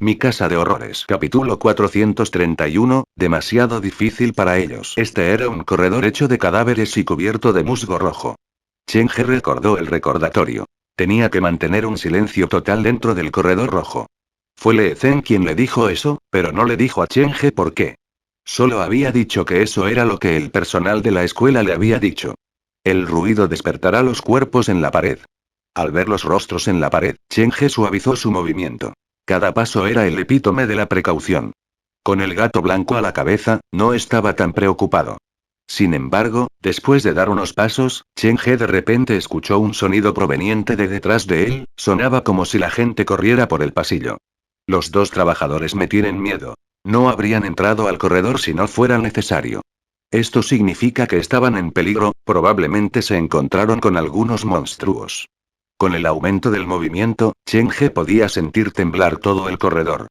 Mi casa de horrores. Capítulo 431, demasiado difícil para ellos. Este era un corredor hecho de cadáveres y cubierto de musgo rojo. Cheng-He recordó el recordatorio. Tenía que mantener un silencio total dentro del corredor rojo. Fue Lee Zhen quien le dijo eso, pero no le dijo a Cheng-He por qué. Solo había dicho que eso era lo que el personal de la escuela le había dicho. El ruido despertará los cuerpos en la pared. Al ver los rostros en la pared, Cheng-He suavizó su movimiento. Cada paso era el epítome de la precaución. Con el gato blanco a la cabeza, no estaba tan preocupado. Sin embargo, después de dar unos pasos, Cheng-He de repente escuchó un sonido proveniente de detrás de él, sonaba como si la gente corriera por el pasillo. Los dos trabajadores me tienen miedo. No habrían entrado al corredor si no fuera necesario. Esto significa que estaban en peligro, probablemente se encontraron con algunos monstruos. Con el aumento del movimiento, Cheng-He podía sentir temblar todo el corredor.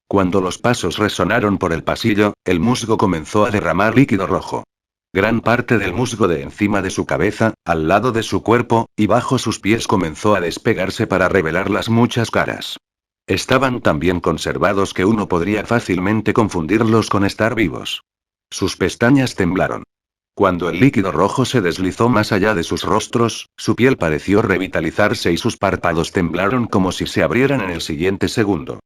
Cuando los pasos resonaron por el pasillo, el musgo comenzó a derramar líquido rojo. Gran parte del musgo de encima de su cabeza, al lado de su cuerpo, y bajo sus pies comenzó a despegarse para revelar las muchas caras. Estaban tan bien conservados que uno podría fácilmente confundirlos con estar vivos. Sus pestañas temblaron. Cuando el líquido rojo se deslizó más allá de sus rostros, su piel pareció revitalizarse y sus párpados temblaron como si se abrieran en el siguiente segundo.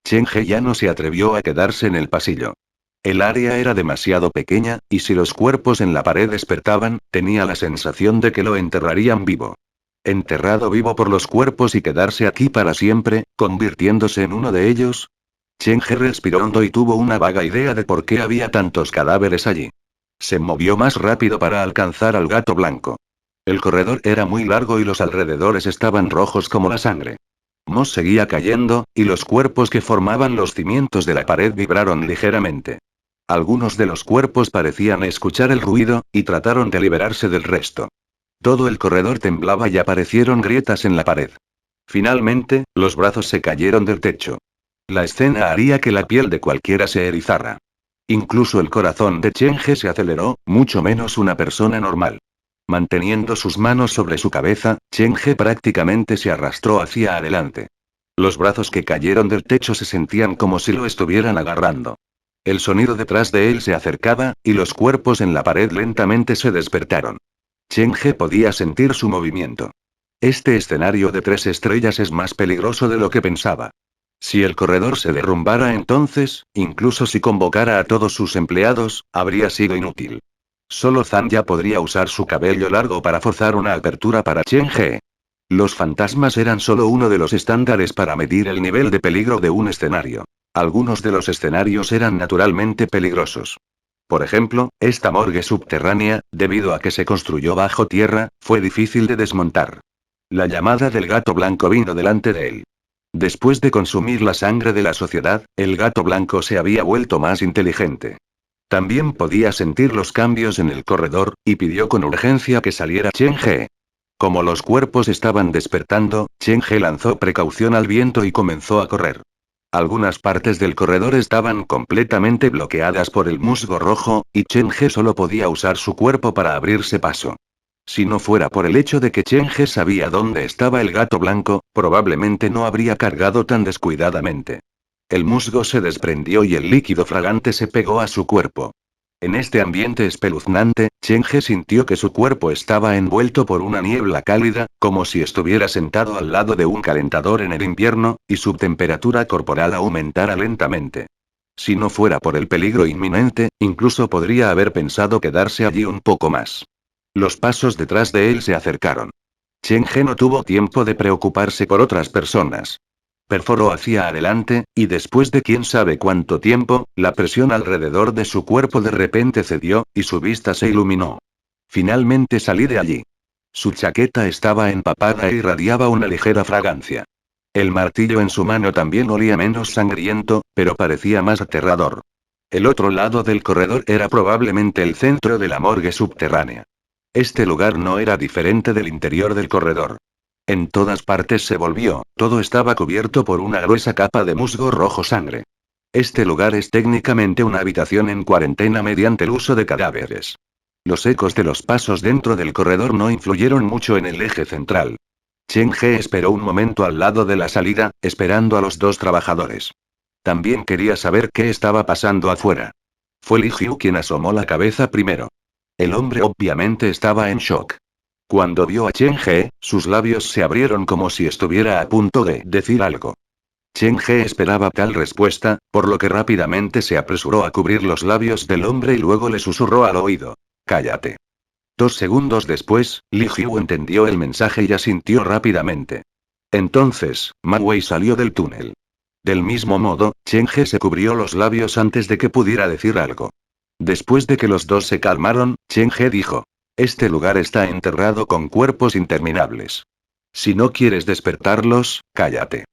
Cheng-He ya no se atrevió a quedarse en el pasillo. El área era demasiado pequeña, y si los cuerpos en la pared despertaban, tenía la sensación de que lo enterrarían vivo. ¿Enterrado vivo por los cuerpos y quedarse aquí para siempre, convirtiéndose en uno de ellos? Cheng-He respiró hondo y tuvo una vaga idea de por qué había tantos cadáveres allí. Se movió más rápido para alcanzar al gato blanco. El corredor era muy largo y los alrededores estaban rojos como la sangre. Moss seguía cayendo, y los cuerpos que formaban los cimientos de la pared vibraron ligeramente. Algunos de los cuerpos parecían escuchar el ruido, y trataron de liberarse del resto. Todo el corredor temblaba y aparecieron grietas en la pared. Finalmente, los brazos se cayeron del techo. La escena haría que la piel de cualquiera se erizara. Incluso el corazón de Cheng-He se aceleró, mucho menos una persona normal. Manteniendo sus manos sobre su cabeza, Cheng-He prácticamente se arrastró hacia adelante. Los brazos que cayeron del techo se sentían como si lo estuvieran agarrando. El sonido detrás de él se acercaba, y los cuerpos en la pared lentamente se despertaron. Cheng-He podía sentir su movimiento. Este escenario de 3 estrellas es más peligroso de lo que pensaba. Si el corredor se derrumbara entonces, incluso si convocara a todos sus empleados, habría sido inútil. Solo Zanya podría usar su cabello largo para forzar una apertura para Cheng-He. Los fantasmas eran solo uno de los estándares para medir el nivel de peligro de un escenario. Algunos de los escenarios eran naturalmente peligrosos. Por ejemplo, esta morgue subterránea, debido a que se construyó bajo tierra, fue difícil de desmontar. La llamada del gato blanco vino delante de él. Después de consumir la sangre de la sociedad, el gato blanco se había vuelto más inteligente. También podía sentir los cambios en el corredor, y pidió con urgencia que saliera Cheng-He. Como los cuerpos estaban despertando, Cheng-He lanzó precaución al viento y comenzó a correr. Algunas partes del corredor estaban completamente bloqueadas por el musgo rojo, y Cheng-He solo podía usar su cuerpo para abrirse paso. Si no fuera por el hecho de que Cheng-He sabía dónde estaba el gato blanco, probablemente no habría cargado tan descuidadamente. El musgo se desprendió y el líquido fragante se pegó a su cuerpo. En este ambiente espeluznante, Cheng-He sintió que su cuerpo estaba envuelto por una niebla cálida, como si estuviera sentado al lado de un calentador en el invierno, y su temperatura corporal aumentara lentamente. Si no fuera por el peligro inminente, incluso podría haber pensado quedarse allí un poco más. Los pasos detrás de él se acercaron. Cheng-He no tuvo tiempo de preocuparse por otras personas. Perforó hacia adelante, y después de quién sabe cuánto tiempo, la presión alrededor de su cuerpo de repente cedió, y su vista se iluminó. Finalmente salí de allí. Su chaqueta estaba empapada e irradiaba una ligera fragancia. El martillo en su mano también olía menos sangriento, pero parecía más aterrador. El otro lado del corredor era probablemente el centro de la morgue subterránea. Este lugar no era diferente del interior del corredor. En todas partes se volvió, todo estaba cubierto por una gruesa capa de musgo rojo sangre. Este lugar es técnicamente una habitación en cuarentena mediante el uso de cadáveres. Los ecos de los pasos dentro del corredor no influyeron mucho en el eje central. Cheng-He esperó un momento al lado de la salida, esperando a los dos trabajadores. También quería saber qué estaba pasando afuera. Fue Li Hyu quien asomó la cabeza primero. El hombre obviamente estaba en shock. Cuando vio a Chen He, sus labios se abrieron como si estuviera a punto de decir algo. Chen He esperaba tal respuesta, por lo que rápidamente se apresuró a cubrir los labios del hombre y luego le susurró al oído. Cállate. 2 segundos después, Li Hyu entendió el mensaje y asintió rápidamente. Entonces, Ma Wei salió del túnel. Del mismo modo, Chen He se cubrió los labios antes de que pudiera decir algo. Después de que los dos se calmaron, Chen He dijo. Este lugar está enterrado con cuerpos interminables. Si no quieres despertarlos, cállate.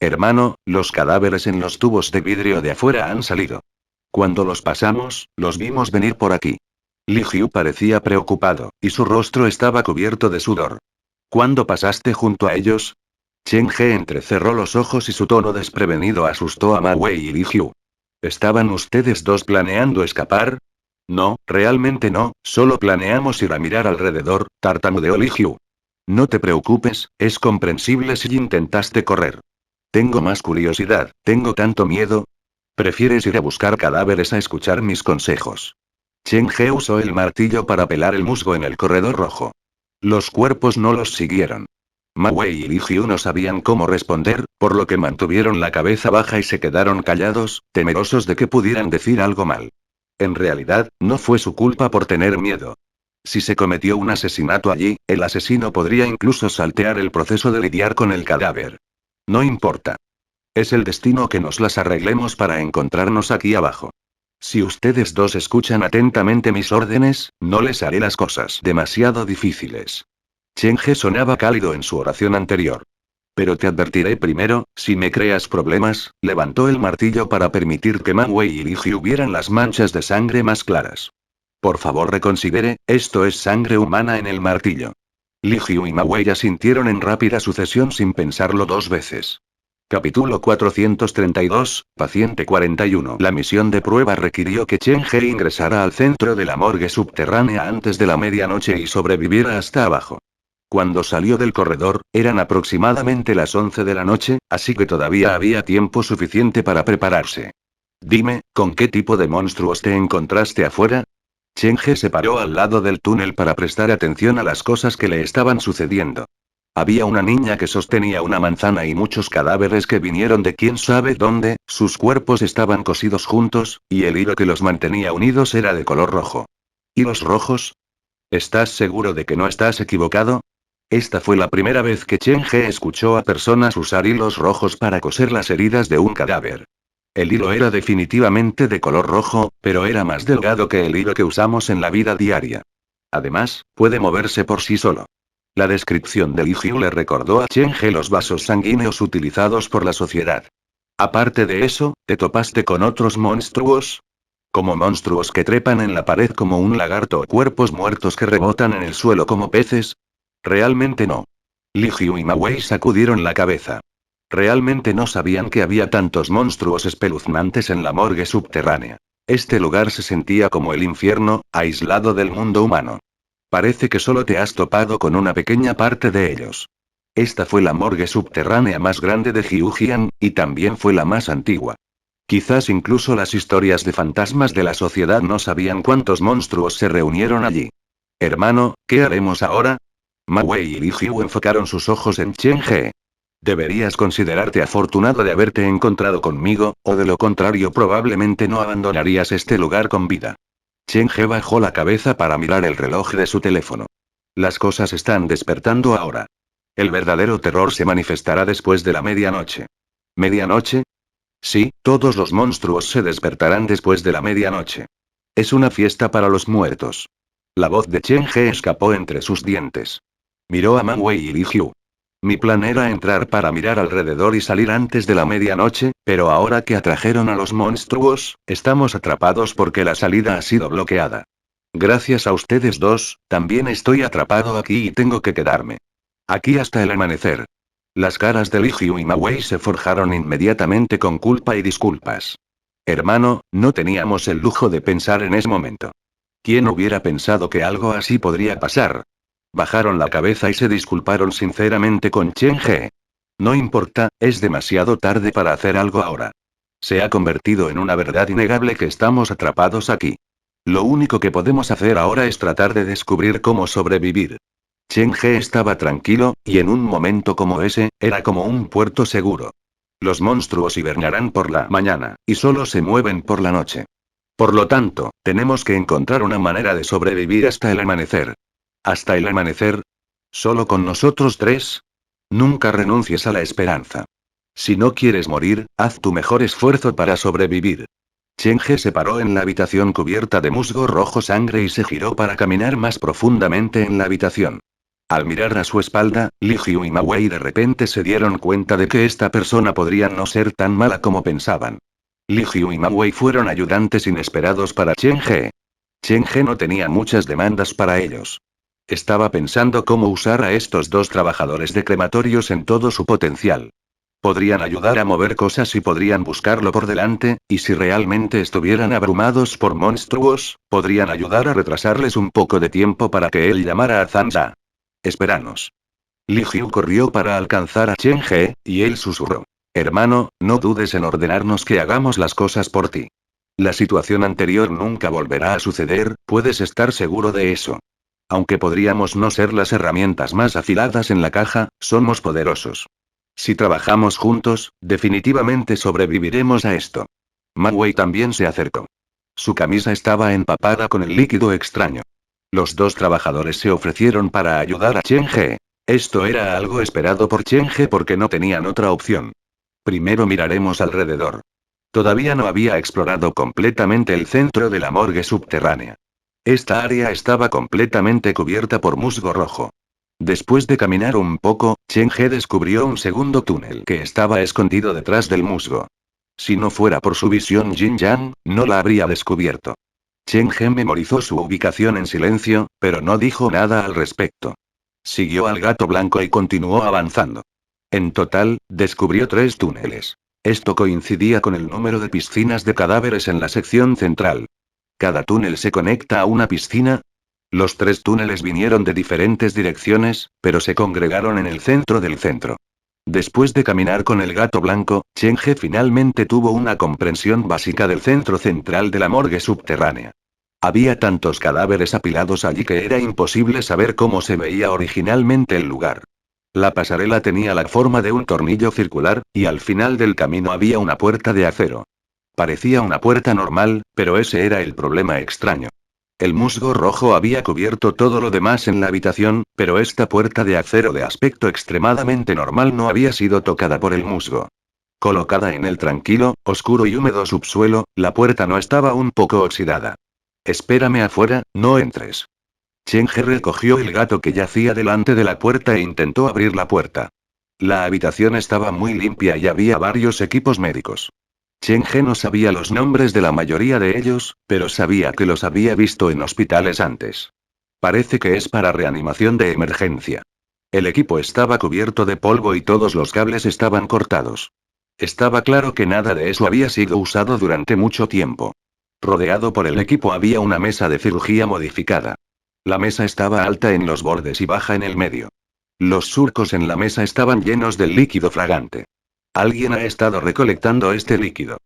Hermano, los cadáveres en los tubos de vidrio de afuera han salido. Cuando los pasamos, los vimos venir por aquí. Li Hyu parecía preocupado, y su rostro estaba cubierto de sudor. ¿Cuándo pasaste junto a ellos? Chen He entrecerró los ojos y su tono desprevenido asustó a Ma Wei y Li Hyu. ¿Estaban ustedes dos planeando escapar? No, realmente no, solo planeamos ir a mirar alrededor, tartamudeó Li Hyu. No te preocupes, es comprensible si intentaste correr. Tengo más curiosidad, ¿tengo tanto miedo? ¿Prefieres ir a buscar cadáveres a escuchar mis consejos? Chen He usó el martillo para pelar el musgo en el corredor rojo. Los cuerpos no los siguieron. Ma Wei y Li Hyu no sabían cómo responder, por lo que mantuvieron la cabeza baja y se quedaron callados, temerosos de que pudieran decir algo mal. En realidad, no fue su culpa por tener miedo. Si se cometió un asesinato allí, el asesino podría incluso saltear el proceso de lidiar con el cadáver. No importa. Es el destino que nos las arreglemos para encontrarnos aquí abajo. Si ustedes dos escuchan atentamente mis órdenes, no les haré las cosas demasiado difíciles. Chen He sonaba cálido en su oración anterior. Pero te advertiré primero, si me creas problemas, levantó el martillo para permitir que Ma Wei y Li Hyu vieran las manchas de sangre más claras. Por favor reconsidere, esto es sangre humana en el martillo. Li Hyu y Ma Wei asintieron en rápida sucesión sin pensarlo 2 veces. Capítulo 432, paciente 41. La misión de prueba requirió que Chen He ingresara al centro de la morgue subterránea antes de la medianoche y sobreviviera hasta abajo. Cuando salió del corredor, eran aproximadamente las 11 de la noche, así que todavía había tiempo suficiente para prepararse. Dime, ¿con qué tipo de monstruos te encontraste afuera? Chen He se paró al lado del túnel para prestar atención a las cosas que le estaban sucediendo. Había una niña que sostenía una manzana y muchos cadáveres que vinieron de quién sabe dónde, sus cuerpos estaban cosidos juntos, y el hilo que los mantenía unidos era de color rojo. ¿Hilos rojos? ¿Estás seguro de que no estás equivocado? Esta fue la primera vez que Chen He escuchó a personas usar hilos rojos para coser las heridas de un cadáver. El hilo era definitivamente de color rojo, pero era más delgado que el hilo que usamos en la vida diaria. Además, puede moverse por sí solo. La descripción de Li Hyu le recordó a Chen He los vasos sanguíneos utilizados por la sociedad. Aparte de eso, ¿te topaste con otros monstruos? ¿Como monstruos que trepan en la pared como un lagarto o cuerpos muertos que rebotan en el suelo como peces? Realmente no. Li Hyu y Ma Wei sacudieron la cabeza. Realmente no sabían que había tantos monstruos espeluznantes en la morgue subterránea. Este lugar se sentía como el infierno, aislado del mundo humano. Parece que solo te has topado con una pequeña parte de ellos. Esta fue la morgue subterránea más grande de Jiujian, y también fue la más antigua. Quizás incluso las historias de fantasmas de la sociedad no sabían cuántos monstruos se reunieron allí. Hermano, ¿qué haremos ahora? Ma Wei y Li Hyu enfocaron sus ojos en Chen He. Deberías considerarte afortunado de haberte encontrado conmigo, o de lo contrario probablemente no abandonarías este lugar con vida. Chen He bajó la cabeza para mirar el reloj de su teléfono. Las cosas están despertando ahora. El verdadero terror se manifestará después de la medianoche. ¿Medianoche? Sí, todos los monstruos se despertarán después de la medianoche. Es una fiesta para los muertos. La voz de Chen He escapó entre sus dientes. Miró a Ma Wei y Li Hyu. Mi plan era entrar para mirar alrededor y salir antes de la medianoche, pero ahora que atrajeron a los monstruos, estamos atrapados porque la salida ha sido bloqueada. Gracias a ustedes dos, también estoy atrapado aquí y tengo que quedarme aquí hasta el amanecer. Las caras de Li Hyu y Ma Wei se forjaron inmediatamente con culpa y disculpas. Hermano, no teníamos el lujo de pensar en ese momento. ¿Quién hubiera pensado que algo así podría pasar? Bajaron la cabeza y se disculparon sinceramente con Chen He. No importa, es demasiado tarde para hacer algo ahora. Se ha convertido en una verdad innegable que estamos atrapados aquí. Lo único que podemos hacer ahora es tratar de descubrir cómo sobrevivir. Chen He estaba tranquilo, y en un momento como ese, era como un puerto seguro. Los monstruos hibernarán por la mañana, y solo se mueven por la noche. Por lo tanto, tenemos que encontrar una manera de sobrevivir hasta el amanecer. ¿Hasta el amanecer? ¿Solo con nosotros tres? Nunca renuncies a la esperanza. Si no quieres morir, haz tu mejor esfuerzo para sobrevivir. Chen He se paró en la habitación cubierta de musgo rojo sangre y se giró para caminar más profundamente en la habitación. Al mirar a su espalda, Li Hyu y Ma Wei de repente se dieron cuenta de que esta persona podría no ser tan mala como pensaban. Li Hyu y Ma Wei fueron ayudantes inesperados para Chen He. Chen He no tenía muchas demandas para ellos. Estaba pensando cómo usar a estos dos trabajadores de crematorios en todo su potencial. Podrían ayudar a mover cosas y podrían buscarlo por delante, y si realmente estuvieran abrumados por monstruos, podrían ayudar a retrasarles un poco de tiempo para que él llamara a Zanza. Esperanos. Li Hyu corrió para alcanzar a Chen He, y él susurró. Hermano, no dudes en ordenarnos que hagamos las cosas por ti. La situación anterior nunca volverá a suceder, puedes estar seguro de eso. Aunque podríamos no ser las herramientas más afiladas en la caja, somos poderosos. Si trabajamos juntos, definitivamente sobreviviremos a esto. Ma Wei también se acercó. Su camisa estaba empapada con el líquido extraño. Los dos trabajadores se ofrecieron para ayudar a Chen He. Esto era algo esperado por Chen He porque no tenían otra opción. Primero miraremos alrededor. Todavía no había explorado completamente el centro de la morgue subterránea. Esta área estaba completamente cubierta por musgo rojo. Después de caminar un poco, Chen He descubrió un segundo túnel que estaba escondido detrás del musgo. Si no fuera por su visión Jin Yang, no la habría descubierto. Chen He memorizó su ubicación en silencio, pero no dijo nada al respecto. Siguió al gato blanco y continuó avanzando. En total, descubrió 3 túneles. Esto coincidía con el número de piscinas de cadáveres en la sección central. Cada túnel se conecta a una piscina. Los 3 túneles vinieron de diferentes direcciones, pero se congregaron en el centro del centro. Después de caminar con el gato blanco, Chen He finalmente tuvo una comprensión básica del centro central de la morgue subterránea. Había tantos cadáveres apilados allí que era imposible saber cómo se veía originalmente el lugar. La pasarela tenía la forma de un tornillo circular, y al final del camino había una puerta de acero. Parecía una puerta normal, pero ese era el problema extraño. El musgo rojo había cubierto todo lo demás en la habitación, pero esta puerta de acero de aspecto extremadamente normal no había sido tocada por el musgo. Colocada en el tranquilo, oscuro y húmedo subsuelo, la puerta no estaba un poco oxidada. Espérame afuera, no entres. Chen He recogió el gato que yacía delante de la puerta e intentó abrir la puerta. La habitación estaba muy limpia y había varios equipos médicos. Chen He no sabía los nombres de la mayoría de ellos, pero sabía que los había visto en hospitales antes. Parece que es para reanimación de emergencia. El equipo estaba cubierto de polvo y todos los cables estaban cortados. Estaba claro que nada de eso había sido usado durante mucho tiempo. Rodeado por el equipo había una mesa de cirugía modificada. La mesa estaba alta en los bordes y baja en el medio. Los surcos en la mesa estaban llenos del líquido fragante. Alguien ha estado recolectando este líquido.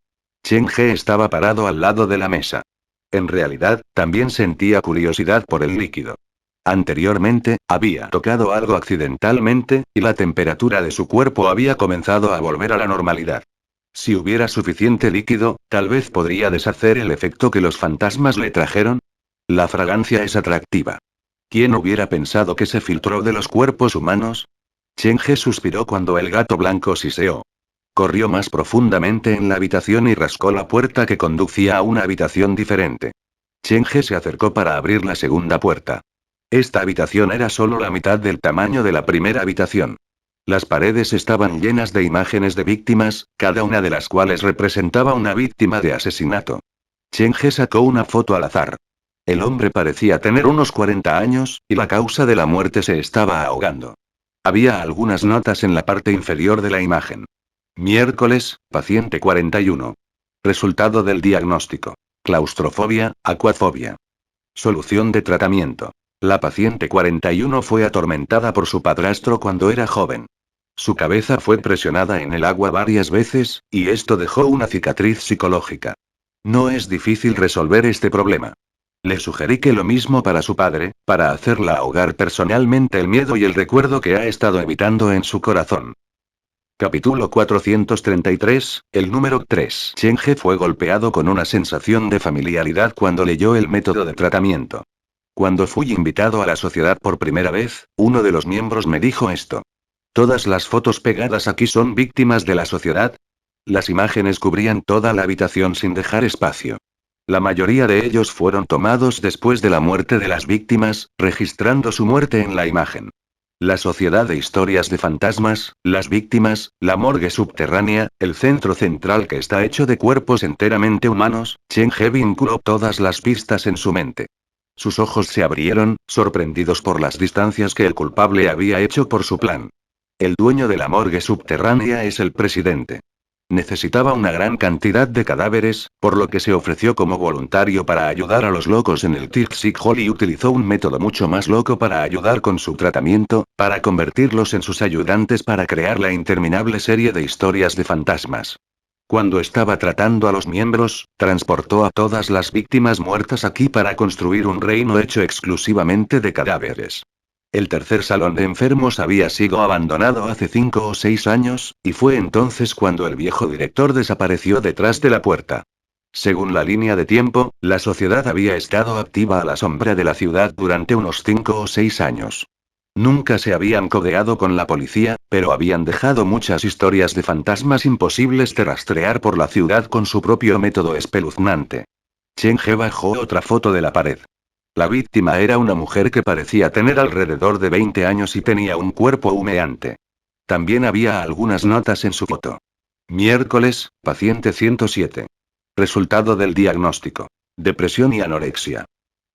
Chen He estaba parado al lado de la mesa. En realidad, también sentía curiosidad por el líquido. Anteriormente, había tocado algo accidentalmente, y la temperatura de su cuerpo había comenzado a volver a la normalidad. Si hubiera suficiente líquido, tal vez podría deshacer el efecto que los fantasmas le trajeron. La fragancia es atractiva. ¿Quién hubiera pensado que se filtró de los cuerpos humanos? Chen He suspiró cuando el gato blanco siseó. Corrió más profundamente en la habitación y rascó la puerta que conducía a una habitación diferente. Chen He se acercó para abrir la segunda puerta. Esta habitación era solo la mitad del tamaño de la primera habitación. Las paredes estaban llenas de imágenes de víctimas, cada una de las cuales representaba una víctima de asesinato. Chen He sacó una foto al azar. El hombre parecía tener unos 40 años, y la causa de la muerte se estaba ahogando. Había algunas notas en la parte inferior de la imagen. Miércoles, paciente 41. Resultado del diagnóstico. Claustrofobia, acuafobia. Solución de tratamiento. La paciente 41 fue atormentada por su padrastro cuando era joven. Su cabeza fue presionada en el agua varias veces, y esto dejó una cicatriz psicológica. No es difícil resolver este problema. Le sugerí que lo mismo para su padre, para hacerla ahogar personalmente el miedo y el recuerdo que ha estado evitando en su corazón. Capítulo 433, el número 3. Cheng-he fue golpeado con una sensación de familiaridad cuando leyó el método de tratamiento. Cuando fui invitado a la sociedad por primera vez, uno de los miembros me dijo esto. ¿Todas las fotos pegadas aquí son víctimas de la sociedad? Las imágenes cubrían toda la habitación sin dejar espacio. La mayoría de ellos fueron tomados después de la muerte de las víctimas, registrando su muerte en la imagen. La sociedad de historias de fantasmas, las víctimas, la morgue subterránea, el centro central que está hecho de cuerpos enteramente humanos, Cheng-he vinculó todas las pistas en su mente. Sus ojos se abrieron, sorprendidos por las distancias que el culpable había hecho por su plan. El dueño de la morgue subterránea es el presidente. Necesitaba una gran cantidad de cadáveres, por lo que se ofreció como voluntario para ayudar a los locos en el Tixik Hall y utilizó un método mucho más loco para ayudar con su tratamiento, para convertirlos en sus ayudantes para crear la interminable serie de historias de fantasmas. Cuando estaba tratando a los miembros, transportó a todas las víctimas muertas aquí para construir un reino hecho exclusivamente de cadáveres. El tercer salón de enfermos había sido abandonado hace 5 o 6 años, y fue entonces cuando el viejo director desapareció detrás de la puerta. Según la línea de tiempo, la sociedad había estado activa a la sombra de la ciudad durante unos 5 o 6 años. Nunca se habían codeado con la policía, pero habían dejado muchas historias de fantasmas imposibles de rastrear por la ciudad con su propio método espeluznante. Cheng-he bajó otra foto de la pared. La víctima era una mujer que parecía tener alrededor de 20 años y tenía un cuerpo humeante. También había algunas notas en su foto. Miércoles, paciente 107. Resultado del diagnóstico. Depresión y anorexia.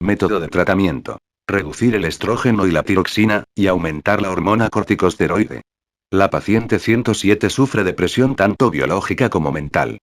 Método de tratamiento. Reducir el estrógeno y la tiroxina, y aumentar la hormona corticosteroide. La paciente 107 sufre depresión tanto biológica como mental.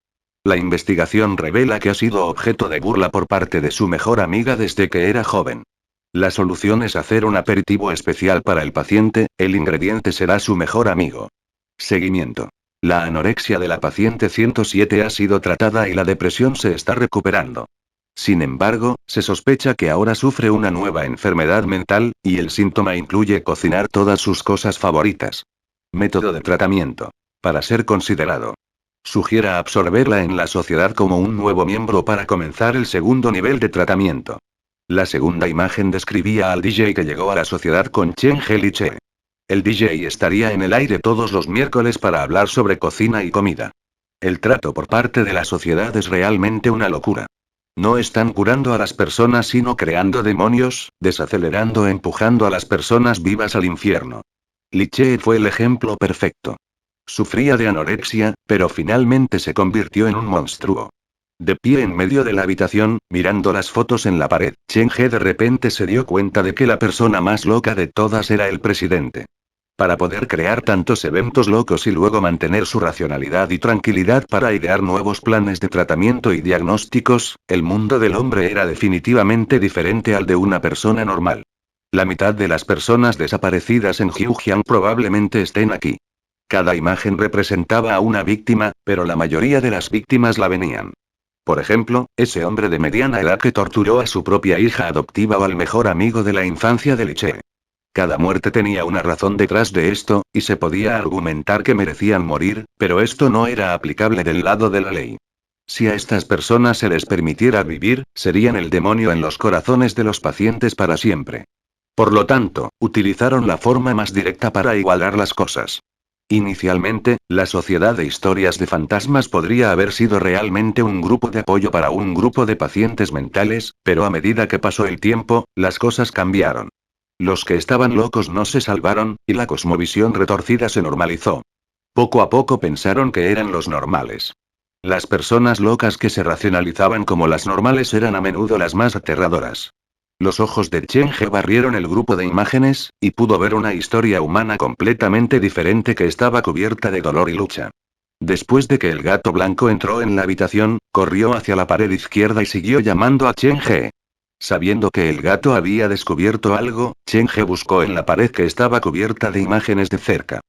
La investigación revela que ha sido objeto de burla por parte de su mejor amiga desde que era joven. La solución es hacer un aperitivo especial para el paciente, el ingrediente será su mejor amigo. Seguimiento. La anorexia de la paciente 107 ha sido tratada y la depresión se está recuperando. Sin embargo, se sospecha que ahora sufre una nueva enfermedad mental, y el síntoma incluye cocinar todas sus cosas favoritas. Método de tratamiento. Para ser considerado. Sugiera absorberla en la sociedad como un nuevo miembro para comenzar el segundo nivel de tratamiento. La segunda imagen describía al DJ que llegó a la sociedad con Cheng-he Liche. El DJ estaría en el aire todos los miércoles para hablar sobre cocina y comida. El trato por parte de la sociedad es realmente una locura. No están curando a las personas sino creando demonios, desacelerando e empujando a las personas vivas al infierno. Liche fue el ejemplo perfecto. Sufría de anorexia, pero finalmente se convirtió en un monstruo. De pie en medio de la habitación, mirando las fotos en la pared, Cheng-he de repente se dio cuenta de que la persona más loca de todas era el presidente. Para poder crear tantos eventos locos y luego mantener su racionalidad y tranquilidad para idear nuevos planes de tratamiento y diagnósticos, el mundo del hombre era definitivamente diferente al de una persona normal. La mitad de las personas desaparecidas en Jiujiang probablemente estén aquí. Cada imagen representaba a una víctima, pero la mayoría de las víctimas la venían. Por ejemplo, ese hombre de mediana edad que torturó a su propia hija adoptiva o al mejor amigo de la infancia de Liche. Cada muerte tenía una razón detrás de esto, y se podía argumentar que merecían morir, pero esto no era aplicable del lado de la ley. Si a estas personas se les permitiera vivir, serían el demonio en los corazones de los pacientes para siempre. Por lo tanto, utilizaron la forma más directa para igualar las cosas. Inicialmente, la Sociedad de Historias de Fantasmas podría haber sido realmente un grupo de apoyo para un grupo de pacientes mentales, pero a medida que pasó el tiempo, las cosas cambiaron. Los que estaban locos no se salvaron, y la cosmovisión retorcida se normalizó. Poco a poco pensaron que eran los normales. Las personas locas que se racionalizaban como las normales eran a menudo las más aterradoras. Los ojos de Cheng-he barrieron el grupo de imágenes, y pudo ver una historia humana completamente diferente que estaba cubierta de dolor y lucha. Después de que el gato blanco entró en la habitación, corrió hacia la pared izquierda y siguió llamando a Cheng-he. Sabiendo que el gato había descubierto algo, Cheng-he buscó en la pared que estaba cubierta de imágenes de cerca.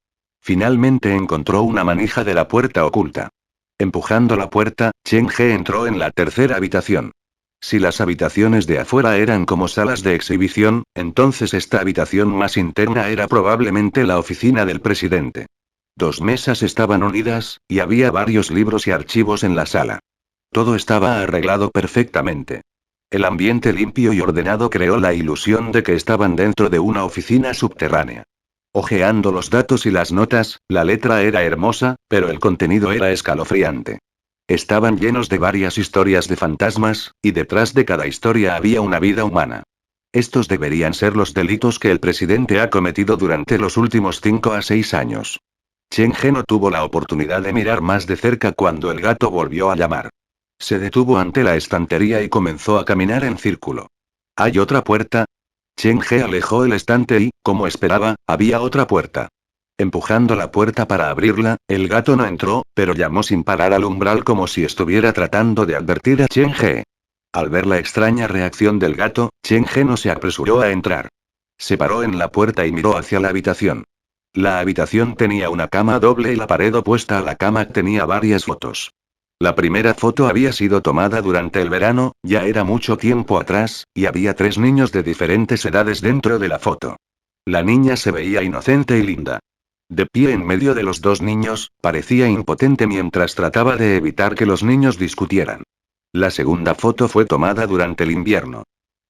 Finalmente encontró una manija de la puerta oculta. Empujando la puerta, Chen He entró en la tercera habitación. Si las habitaciones de afuera eran como salas de exhibición, entonces esta habitación más interna era probablemente la oficina del presidente. Dos mesas estaban unidas, y había varios libros y archivos en la sala. Todo estaba arreglado perfectamente. El ambiente limpio y ordenado creó la ilusión de que estaban dentro de una oficina subterránea. Ojeando los datos y las notas, la letra era hermosa, pero el contenido era escalofriante. Estaban llenos de varias historias de fantasmas, y detrás de cada historia había una vida humana. Estos deberían ser los delitos que el presidente ha cometido durante los últimos 5 a 6 años. Chen He no tuvo la oportunidad de mirar más de cerca cuando el gato volvió a llamar. Se detuvo ante la estantería y comenzó a caminar en círculo. ¿Hay otra puerta? Chen He alejó el estante y, como esperaba, había otra puerta. Empujando la puerta para abrirla, el gato no entró, pero llamó sin parar al umbral como si estuviera tratando de advertir a Chen He. Al ver la extraña reacción del gato, Chen He no se apresuró a entrar. Se paró en la puerta y miró hacia la habitación. La habitación tenía una cama doble y la pared opuesta a la cama tenía varias fotos. La primera foto había sido tomada durante el verano, ya era mucho tiempo atrás, y había 3 niños de diferentes edades dentro de la foto. La niña se veía inocente y linda. De pie en medio de los 2 niños, parecía impotente mientras trataba de evitar que los niños discutieran. La segunda foto fue tomada durante el invierno.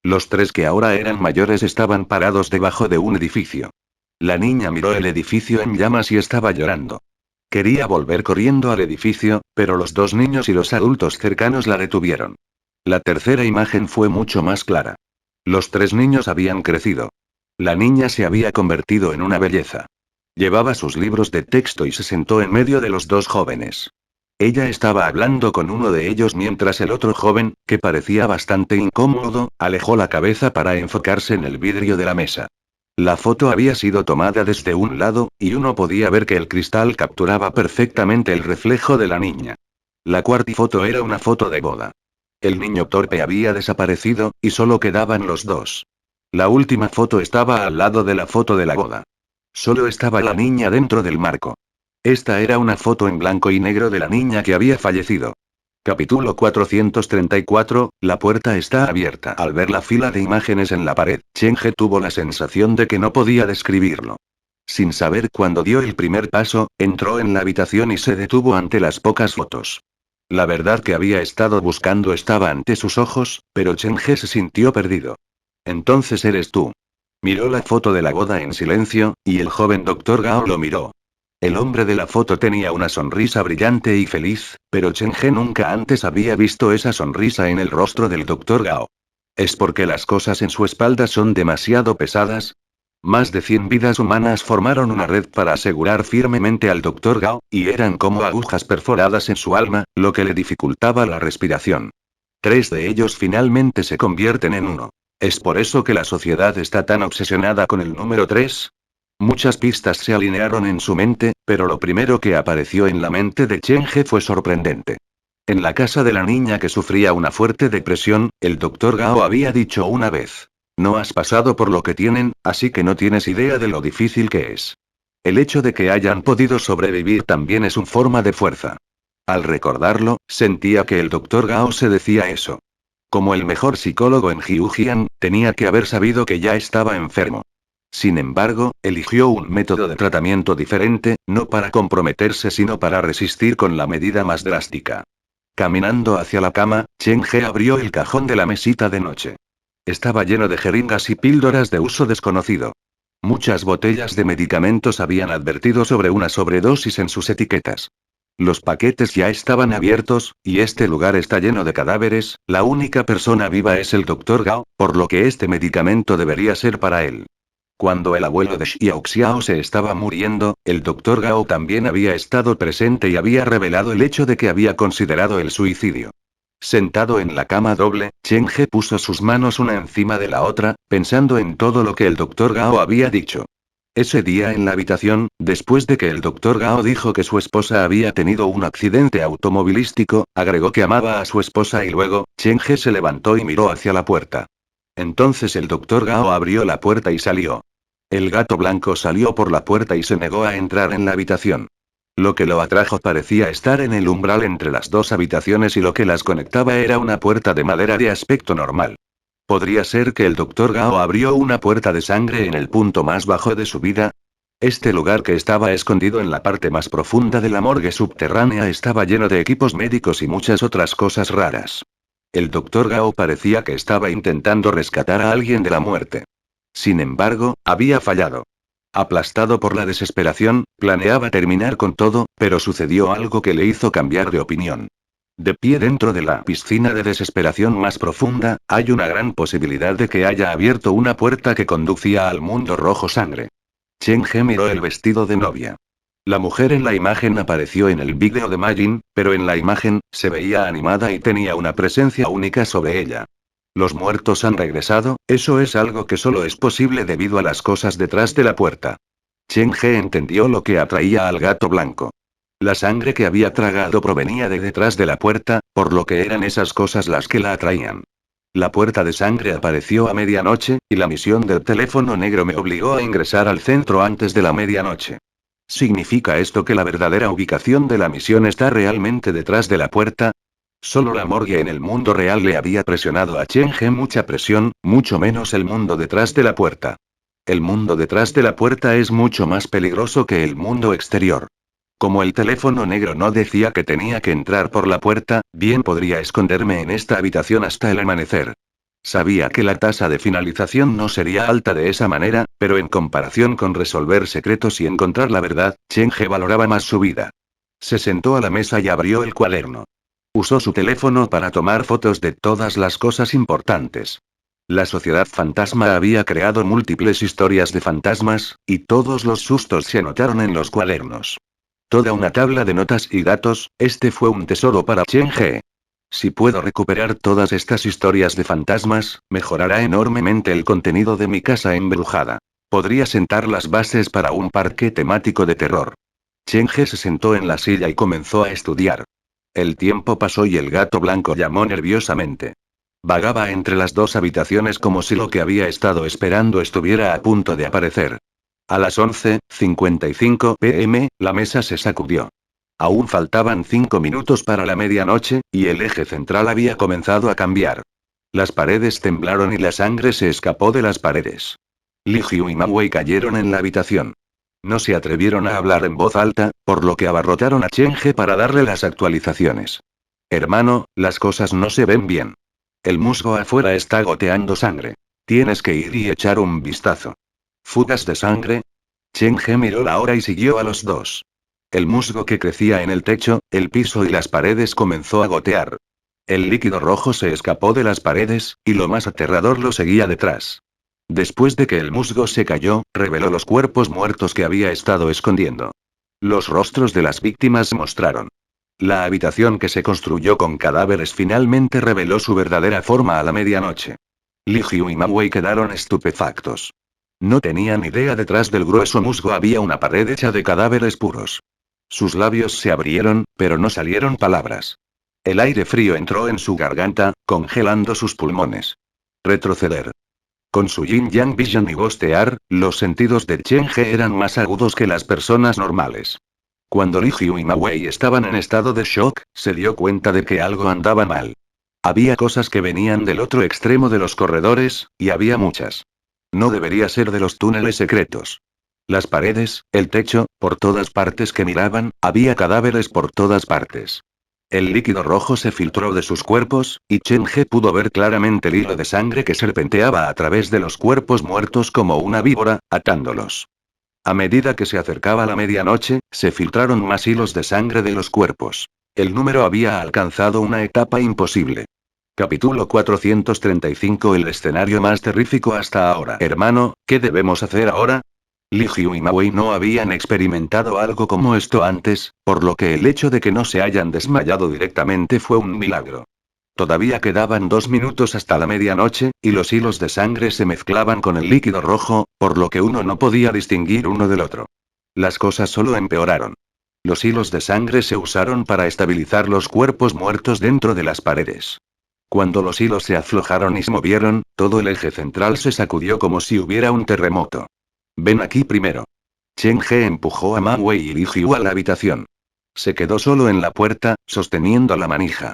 Los 3 que ahora eran mayores estaban parados debajo de un edificio. La niña miró el edificio en llamas y estaba llorando. Quería volver corriendo al edificio, pero los 2 niños y los adultos cercanos la detuvieron. La tercera imagen fue mucho más clara. Los 3 niños habían crecido. La niña se había convertido en una belleza. Llevaba sus libros de texto y se sentó en medio de los 2 jóvenes. Ella estaba hablando con uno de ellos mientras el otro joven, que parecía bastante incómodo, alejó la cabeza para enfocarse en el vidrio de la mesa. La foto había sido tomada desde un lado, y uno podía ver que el cristal capturaba perfectamente el reflejo de la niña. La cuarta foto era una foto de boda. El niño torpe había desaparecido, y solo quedaban los 2. La última foto estaba al lado de la foto de la boda. Solo estaba la niña dentro del marco. Esta era una foto en blanco y negro de la niña que había fallecido. Capítulo 434, la puerta está abierta. Al ver la fila de imágenes en la pared, Chen He tuvo la sensación de que no podía describirlo. Sin saber cuándo dio el primer paso, entró en la habitación y se detuvo ante las pocas fotos. La verdad que había estado buscando estaba ante sus ojos, pero Chen He se sintió perdido. Entonces eres tú. Miró la foto de la boda en silencio, y el joven Dr. Gao lo miró. El hombre de la foto tenía una sonrisa brillante y feliz, pero Chen He nunca antes había visto esa sonrisa en el rostro del Dr. Gao. ¿Es porque las cosas en su espalda son demasiado pesadas? Más de 100 vidas humanas formaron una red para asegurar firmemente al Dr. Gao, y eran como agujas perforadas en su alma, lo que le dificultaba la respiración. 3 de ellos finalmente se convierten en uno. ¿Es por eso que la sociedad está tan obsesionada con el número 3? Muchas pistas se alinearon en su mente, pero lo primero que apareció en la mente de Chen He fue sorprendente. En la casa de la niña que sufría una fuerte depresión, el Dr. Gao había dicho una vez: no has pasado por lo que tienen, así que no tienes idea de lo difícil que es. El hecho de que hayan podido sobrevivir también es una forma de fuerza. Al recordarlo, sentía que el Dr. Gao se decía eso. Como el mejor psicólogo en Jiujian, tenía que haber sabido que ya estaba enfermo. Sin embargo, eligió un método de tratamiento diferente, no para comprometerse sino para resistir con la medida más drástica. Caminando hacia la cama, Chen He abrió el cajón de la mesita de noche. Estaba lleno de jeringas y píldoras de uso desconocido. Muchas botellas de medicamentos habían advertido sobre una sobredosis en sus etiquetas. Los paquetes ya estaban abiertos, y este lugar está lleno de cadáveres, la única persona viva es el Dr. Gao, por lo que este medicamento debería ser para él. Cuando el abuelo de Xiaoxiao se estaba muriendo, el Dr. Gao también había estado presente y había revelado el hecho de que había considerado el suicidio. Sentado en la cama doble, Chen He puso sus manos una encima de la otra, pensando en todo lo que el Dr. Gao había dicho. Ese día en la habitación, después de que el Dr. Gao dijo que su esposa había tenido un accidente automovilístico, agregó que amaba a su esposa y luego, Chen He se levantó y miró hacia la puerta. Entonces el Dr. Gao abrió la puerta y salió. El gato blanco salió por la puerta y se negó a entrar en la habitación. Lo que lo atrajo parecía estar en el umbral entre las dos habitaciones y lo que las conectaba era una puerta de madera de aspecto normal. ¿Podría ser que el Dr. Gao abrió una puerta de sangre en el punto más bajo de su vida? Este lugar que estaba escondido en la parte más profunda de la morgue subterránea estaba lleno de equipos médicos y muchas otras cosas raras. El Dr. Gao parecía que estaba intentando rescatar a alguien de la muerte. Sin embargo, había fallado. Aplastado por la desesperación, planeaba terminar con todo, pero sucedió algo que le hizo cambiar de opinión. De pie dentro de la piscina de desesperación más profunda, hay una gran posibilidad de que haya abierto una puerta que conducía al mundo rojo sangre. Chen He miró el vestido de novia. La mujer en la imagen apareció en el vídeo de Majin, pero en la imagen, se veía animada y tenía una presencia única sobre ella. Los muertos han regresado, eso es algo que solo es posible debido a las cosas detrás de la puerta. Chen He entendió lo que atraía al gato blanco. La sangre que había tragado provenía de detrás de la puerta, por lo que eran esas cosas las que la atraían. La puerta de sangre apareció a medianoche, y la misión del teléfono negro me obligó a ingresar al centro antes de la medianoche. ¿Significa esto que la verdadera ubicación de la misión está realmente detrás de la puerta? Solo la morgue en el mundo real le había presionado a Chen He mucha presión, mucho menos el mundo detrás de la puerta. El mundo detrás de la puerta es mucho más peligroso que el mundo exterior. Como el teléfono negro no decía que tenía que entrar por la puerta, bien podría esconderme en esta habitación hasta el amanecer. Sabía que la tasa de finalización no sería alta de esa manera, pero en comparación con resolver secretos y encontrar la verdad, Chen He valoraba más su vida. Se sentó a la mesa y abrió el cuaderno. Usó su teléfono para tomar fotos de todas las cosas importantes. La sociedad fantasma había creado múltiples historias de fantasmas, y todos los sustos se anotaron en los cuadernos. Toda una tabla de notas y datos, este fue un tesoro para Chen He. Si puedo recuperar todas estas historias de fantasmas, mejorará enormemente el contenido de mi casa embrujada. Podría sentar las bases para un parque temático de terror. Chen He se sentó en la silla y comenzó a estudiar. El tiempo pasó y el gato blanco llamó nerviosamente. Vagaba entre las dos habitaciones como si lo que había estado esperando estuviera a punto de aparecer. A las 11:55 p.m., la mesa se sacudió. Aún faltaban 5 minutos para la medianoche, y el eje central había comenzado a cambiar. Las paredes temblaron y la sangre se escapó de las paredes. Li Hyu y Ma Wei cayeron en la habitación. No se atrevieron a hablar en voz alta, por lo que abarrotaron a Chen He para darle las actualizaciones. Hermano, las cosas no se ven bien. El musgo afuera está goteando sangre. Tienes que ir y echar un vistazo. ¿Fugas de sangre? Chen He miró la hora y siguió a los dos. El musgo que crecía en el techo, el piso y las paredes comenzó a gotear. El líquido rojo se escapó de las paredes, y lo más aterrador lo seguía detrás. Después de que el musgo se cayó, reveló los cuerpos muertos que había estado escondiendo. Los rostros de las víctimas se mostraron. La habitación que se construyó con cadáveres finalmente reveló su verdadera forma a la medianoche. Li Hyu y Ma Wei quedaron estupefactos. No tenían idea detrás del grueso musgo había una pared hecha de cadáveres puros. Sus labios se abrieron, pero no salieron palabras. El aire frío entró en su garganta, congelando sus pulmones. Retroceder. Con su Yin Yang Vision y bostear, los sentidos de Chen He eran más agudos que las personas normales. Cuando Li Hyu y Ma Wei estaban en estado de shock, se dio cuenta de que algo andaba mal. Había cosas que venían del otro extremo de los corredores, y había muchas. No debería ser de los túneles secretos. Las paredes, el techo, por todas partes que miraban, había cadáveres por todas partes. El líquido rojo se filtró de sus cuerpos, y Chen He pudo ver claramente el hilo de sangre que serpenteaba a través de los cuerpos muertos como una víbora, atándolos. A medida que se acercaba la medianoche, se filtraron más hilos de sangre de los cuerpos. El número había alcanzado una etapa imposible. Capítulo 435. El escenario más terrífico hasta ahora. Hermano, ¿qué debemos hacer ahora? Li Hyu y Ma Wei no habían experimentado algo como esto antes, por lo que el hecho de que no se hayan desmayado directamente fue un milagro. Todavía quedaban 2 minutos hasta la medianoche, y los hilos de sangre se mezclaban con el líquido rojo, por lo que uno no podía distinguir uno del otro. Las cosas solo empeoraron. Los hilos de sangre se usaron para estabilizar los cuerpos muertos dentro de las paredes. Cuando los hilos se aflojaron y se movieron, todo el eje central se sacudió como si hubiera un terremoto. Ven aquí primero. Chen He empujó a Ma Wei y Li Jiu a la habitación. Se quedó solo en la puerta, sosteniendo la manija.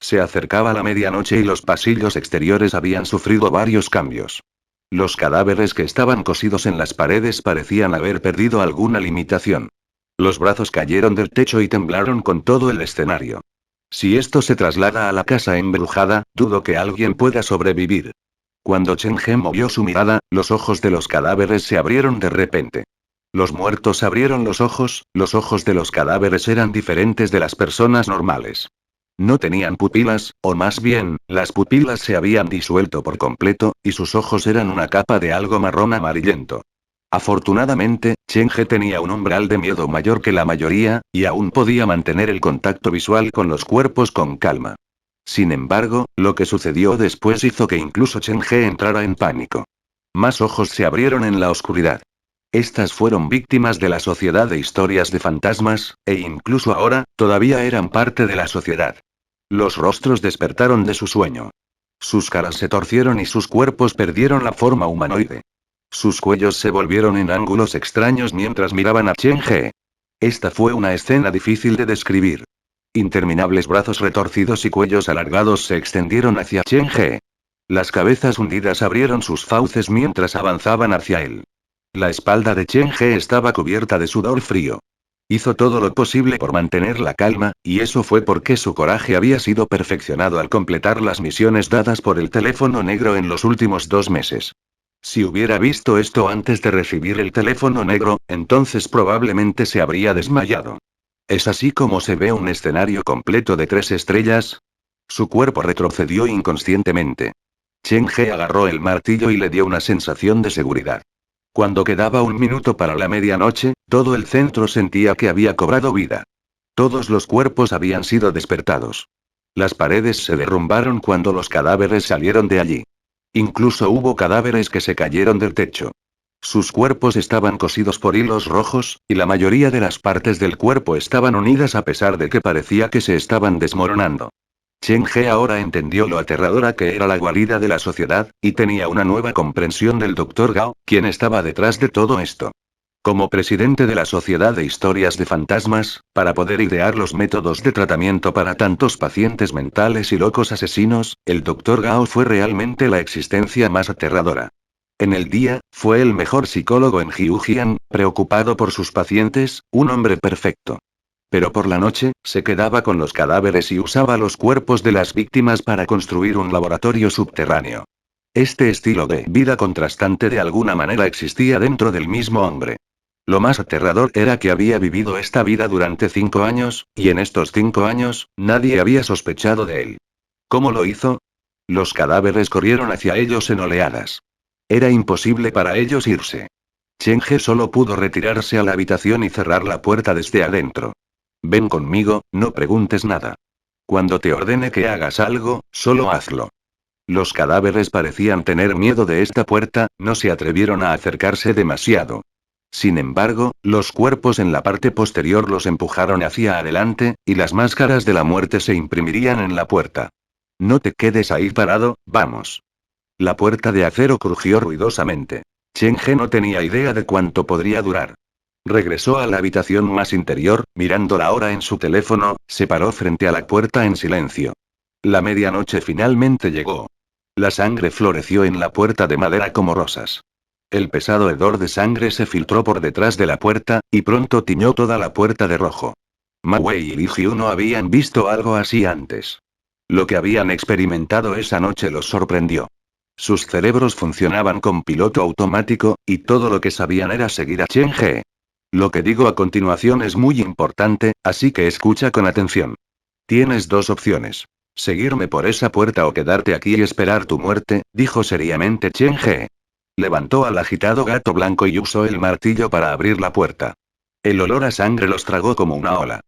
Se acercaba la medianoche y los pasillos exteriores habían sufrido varios cambios. Los cadáveres que estaban cosidos en las paredes parecían haber perdido alguna limitación. Los brazos cayeron del techo y temblaron con todo el escenario. Si esto se traslada a la casa embrujada, dudo que alguien pueda sobrevivir. Cuando Chen He movió su mirada, los ojos de los cadáveres se abrieron de repente. Los muertos abrieron los ojos de los cadáveres eran diferentes de las personas normales. No tenían pupilas, o más bien, las pupilas se habían disuelto por completo, y sus ojos eran una capa de algo marrón amarillento. Afortunadamente, Chen He tenía un umbral de miedo mayor que la mayoría, y aún podía mantener el contacto visual con los cuerpos con calma. Sin embargo, lo que sucedió después hizo que incluso Chen He entrara en pánico. Más ojos se abrieron en la oscuridad. Estas fueron víctimas de la sociedad de historias de fantasmas, e incluso ahora, todavía eran parte de la sociedad. Los rostros despertaron de su sueño. Sus caras se torcieron y sus cuerpos perdieron la forma humanoide. Sus cuellos se volvieron en ángulos extraños mientras miraban a Chen He. Esta fue una escena difícil de describir. Interminables brazos retorcidos y cuellos alargados se extendieron hacia Chen He. Las cabezas hundidas abrieron sus fauces mientras avanzaban hacia él. La espalda de Chen He estaba cubierta de sudor frío. Hizo todo lo posible por mantener la calma, y eso fue porque su coraje había sido perfeccionado al completar las misiones dadas por el teléfono negro en los últimos 2 meses. Si hubiera visto esto antes de recibir el teléfono negro, entonces probablemente se habría desmayado. ¿Es así como se ve un escenario completo de 3 estrellas? Su cuerpo retrocedió inconscientemente. Chen He agarró el martillo y le dio una sensación de seguridad. Cuando quedaba 1 minuto para la medianoche, todo el centro sentía que había cobrado vida. Todos los cuerpos habían sido despertados. Las paredes se derrumbaron cuando los cadáveres salieron de allí. Incluso hubo cadáveres que se cayeron del techo. Sus cuerpos estaban cosidos por hilos rojos, y la mayoría de las partes del cuerpo estaban unidas a pesar de que parecía que se estaban desmoronando. Chen He ahora entendió lo aterradora que era la guarida de la sociedad, y tenía una nueva comprensión del Dr. Gao, quien estaba detrás de todo esto. Como presidente de la Sociedad de Historias de Fantasmas, para poder idear los métodos de tratamiento para tantos pacientes mentales y locos asesinos, el Dr. Gao fue realmente la existencia más aterradora. En el día, fue el mejor psicólogo en Jiujian, preocupado por sus pacientes, un hombre perfecto. Pero por la noche, se quedaba con los cadáveres y usaba los cuerpos de las víctimas para construir un laboratorio subterráneo. Este estilo de vida contrastante de alguna manera existía dentro del mismo hombre. Lo más aterrador era que había vivido esta vida durante 5 años, y en estos 5 años, nadie había sospechado de él. ¿Cómo lo hizo? Los cadáveres corrieron hacia ellos en oleadas. Era imposible para ellos irse. Chen He solo pudo retirarse a la habitación y cerrar la puerta desde adentro. Ven conmigo, no preguntes nada. Cuando te ordene que hagas algo, solo hazlo. Los cadáveres parecían tener miedo de esta puerta, no se atrevieron a acercarse demasiado. Sin embargo, los cuerpos en la parte posterior los empujaron hacia adelante, y las máscaras de la muerte se imprimirían en la puerta. No te quedes ahí parado, vamos. La puerta de acero crujió ruidosamente. Chen He no tenía idea de cuánto podría durar. Regresó a la habitación más interior, mirando la hora en su teléfono, se paró frente a la puerta en silencio. La medianoche finalmente llegó. La sangre floreció en la puerta de madera como rosas. El pesado hedor de sangre se filtró por detrás de la puerta, y pronto tiñó toda la puerta de rojo. Ma Wei y Li Jiu no habían visto algo así antes. Lo que habían experimentado esa noche los sorprendió. Sus cerebros funcionaban con piloto automático, y todo lo que sabían era seguir a Chen He. Lo que digo a continuación es muy importante, así que escucha con atención. Tienes 2 opciones. Seguirme por esa puerta o quedarte aquí y esperar tu muerte, dijo seriamente Chen He. Levantó al agitado gato blanco y usó el martillo para abrir la puerta. El olor a sangre los tragó como una ola.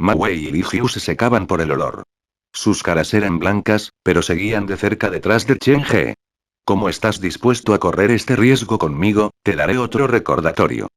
Ma Wei y Li Jiu se secaban por el olor. Sus caras eran blancas, pero seguían de cerca detrás de Chen He. Como estás dispuesto a correr este riesgo conmigo, te daré otro recordatorio.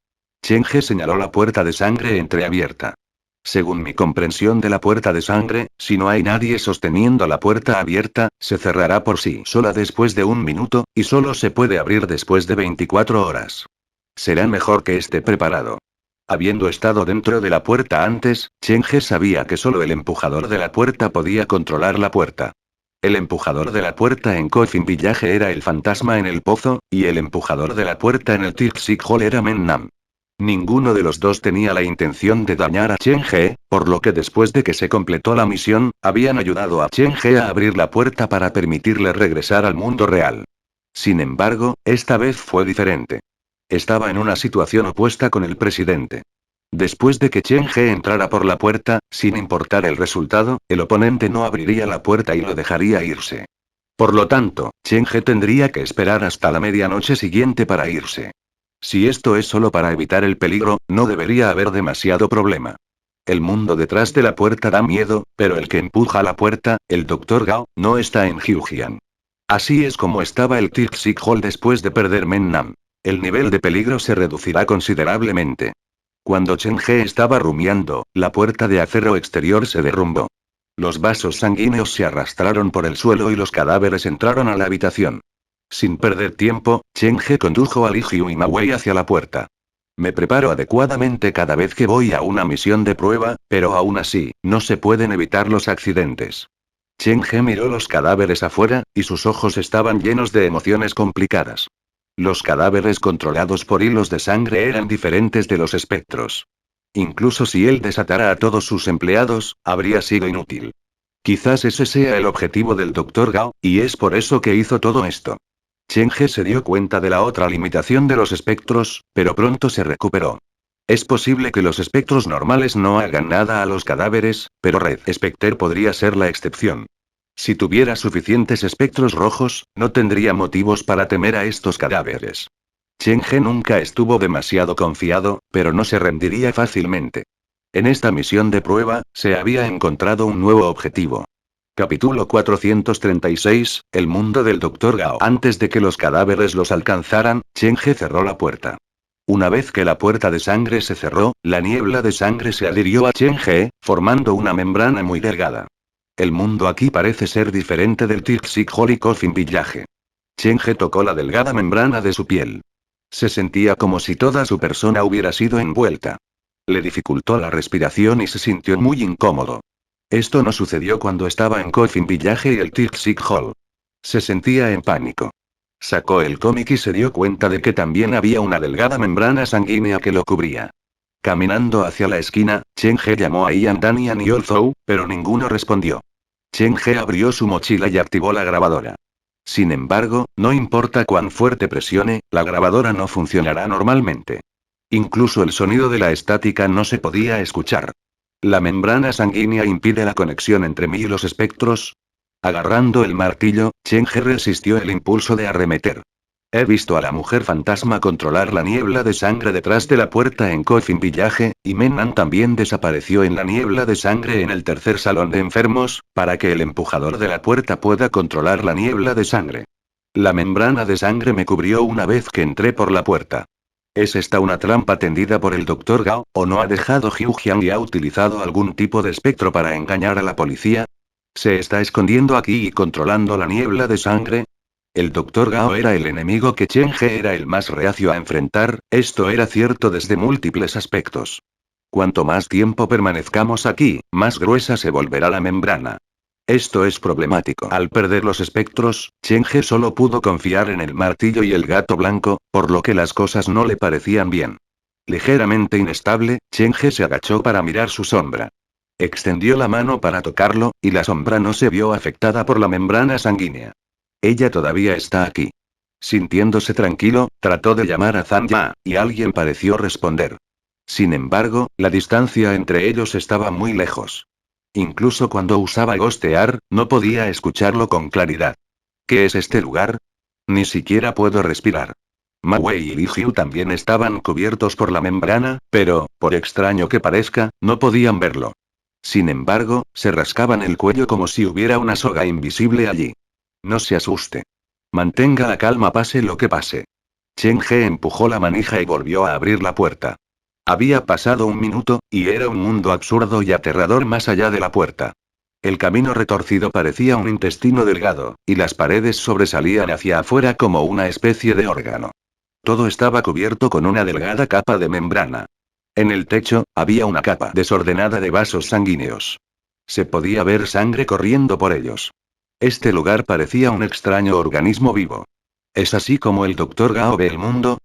Chen He señaló la puerta de sangre entreabierta. Según mi comprensión de la puerta de sangre, si no hay nadie sosteniendo la puerta abierta, se cerrará por sí sola después de 1 minuto, y solo se puede abrir después de 24 horas. Será mejor que esté preparado. Habiendo estado dentro de la puerta antes, Chen He sabía que solo el empujador de la puerta podía controlar la puerta. El empujador de la puerta en Coffin Village era el fantasma en el pozo, y el empujador de la puerta en el Toxic Hall era Men Nam. Ninguno de los dos tenía la intención de dañar a Chen He, por lo que después de que se completó la misión, habían ayudado a Chen He a abrir la puerta para permitirle regresar al mundo real. Sin embargo, esta vez fue diferente. Estaba en una situación opuesta con el presidente. Después de que Chen He entrara por la puerta, sin importar el resultado, el oponente no abriría la puerta y lo dejaría irse. Por lo tanto, Chen He tendría que esperar hasta la medianoche siguiente para irse. Si esto es solo para evitar el peligro, no debería haber demasiado problema. El mundo detrás de la puerta da miedo, pero el que empuja la puerta, el Dr. Gao, no está en Hyujian. Así es como estaba el Toxic Hall después de perder Men Nam. El nivel de peligro se reducirá considerablemente. Cuando Chen He estaba rumiando, la puerta de acero exterior se derrumbó. Los vasos sanguíneos se arrastraron por el suelo y los cadáveres entraron a la habitación. Sin perder tiempo, Chen He condujo a Li Jiu y Ma Wei hacia la puerta. Me preparo adecuadamente cada vez que voy a una misión de prueba, pero aún así, no se pueden evitar los accidentes. Chen He miró los cadáveres afuera, y sus ojos estaban llenos de emociones complicadas. Los cadáveres controlados por hilos de sangre eran diferentes de los espectros. Incluso si él desatara a todos sus empleados, habría sido inútil. Quizás ese sea el objetivo del Dr. Gao, y es por eso que hizo todo esto. Chen He se dio cuenta de la otra limitación de los espectros, pero pronto se recuperó. Es posible que los espectros normales no hagan nada a los cadáveres, pero Red Spectre podría ser la excepción. Si tuviera suficientes espectros rojos, no tendría motivos para temer a estos cadáveres. Chen He nunca estuvo demasiado confiado, pero no se rendiría fácilmente. En esta misión de prueba, se había encontrado un nuevo objetivo. Capítulo 436, el mundo del Dr. Gao. Antes de que los cadáveres los alcanzaran, Chen He cerró la puerta. Una vez que la puerta de sangre se cerró, la niebla de sangre se adhirió a Chen He, formando una membrana muy delgada. El mundo aquí parece ser diferente del Toxic Hall y Coffin Village. Chen He tocó la delgada membrana de su piel. Se sentía como si toda su persona hubiera sido envuelta. Le dificultó la respiración y se sintió muy incómodo. Esto no sucedió cuando estaba en Coffin Village y el Toxic Hall. Se sentía en pánico. Sacó el cómic y se dio cuenta de que también había una delgada membrana sanguínea que lo cubría. Caminando hacia la esquina, Chen He llamó a Ian Dan y a Niol Zhou, pero ninguno respondió. Chen He abrió su mochila y activó la grabadora. Sin embargo, no importa cuán fuerte presione, la grabadora no funcionará normalmente. Incluso el sonido de la estática no se podía escuchar. La membrana sanguínea impide la conexión entre mí y los espectros. Agarrando el martillo, Chen He resistió el impulso de arremeter. He visto a la mujer fantasma controlar la niebla de sangre detrás de la puerta en Coffin Village, y Menan también desapareció en la niebla de sangre en el tercer salón de enfermos, para que el empujador de la puerta pueda controlar la niebla de sangre. La membrana de sangre me cubrió una vez que entré por la puerta. ¿Es esta una trampa tendida por el Dr. Gao, o no ha dejado Hyujian y ha utilizado algún tipo de espectro para engañar a la policía? ¿Se está escondiendo aquí y controlando la niebla de sangre? El Dr. Gao era el enemigo que Chen He era el más reacio a enfrentar, esto era cierto desde múltiples aspectos. Cuanto más tiempo permanezcamos aquí, más gruesa se volverá la membrana. Esto es problemático. Al perder los espectros, Chen He solo pudo confiar en el martillo y el gato blanco, por lo que las cosas no le parecían bien. Ligeramente inestable, Chen He se agachó para mirar su sombra. Extendió la mano para tocarlo, y la sombra no se vio afectada por la membrana sanguínea. Ella todavía está aquí. Sintiéndose tranquilo, trató de llamar a Zhang Ya, y alguien pareció responder. Sin embargo, la distancia entre ellos estaba muy lejos. Incluso cuando usaba gostear, no podía escucharlo con claridad. ¿Qué es este lugar? Ni siquiera puedo respirar. Ma Wei y Li Jiu también estaban cubiertos por la membrana, pero, por extraño que parezca, no podían verlo. Sin embargo, se rascaban el cuello como si hubiera una soga invisible allí. No se asuste. Mantenga la calma pase lo que pase. Chen He empujó la manija y volvió a abrir la puerta. Había pasado un minuto, y era un mundo absurdo y aterrador más allá de la puerta. El camino retorcido parecía un intestino delgado, y las paredes sobresalían hacia afuera como una especie de órgano. Todo estaba cubierto con una delgada capa de membrana. En el techo, había una capa desordenada de vasos sanguíneos. Se podía ver sangre corriendo por ellos. Este lugar parecía un extraño organismo vivo. ¿Es así como el Dr. Gao ve el mundo?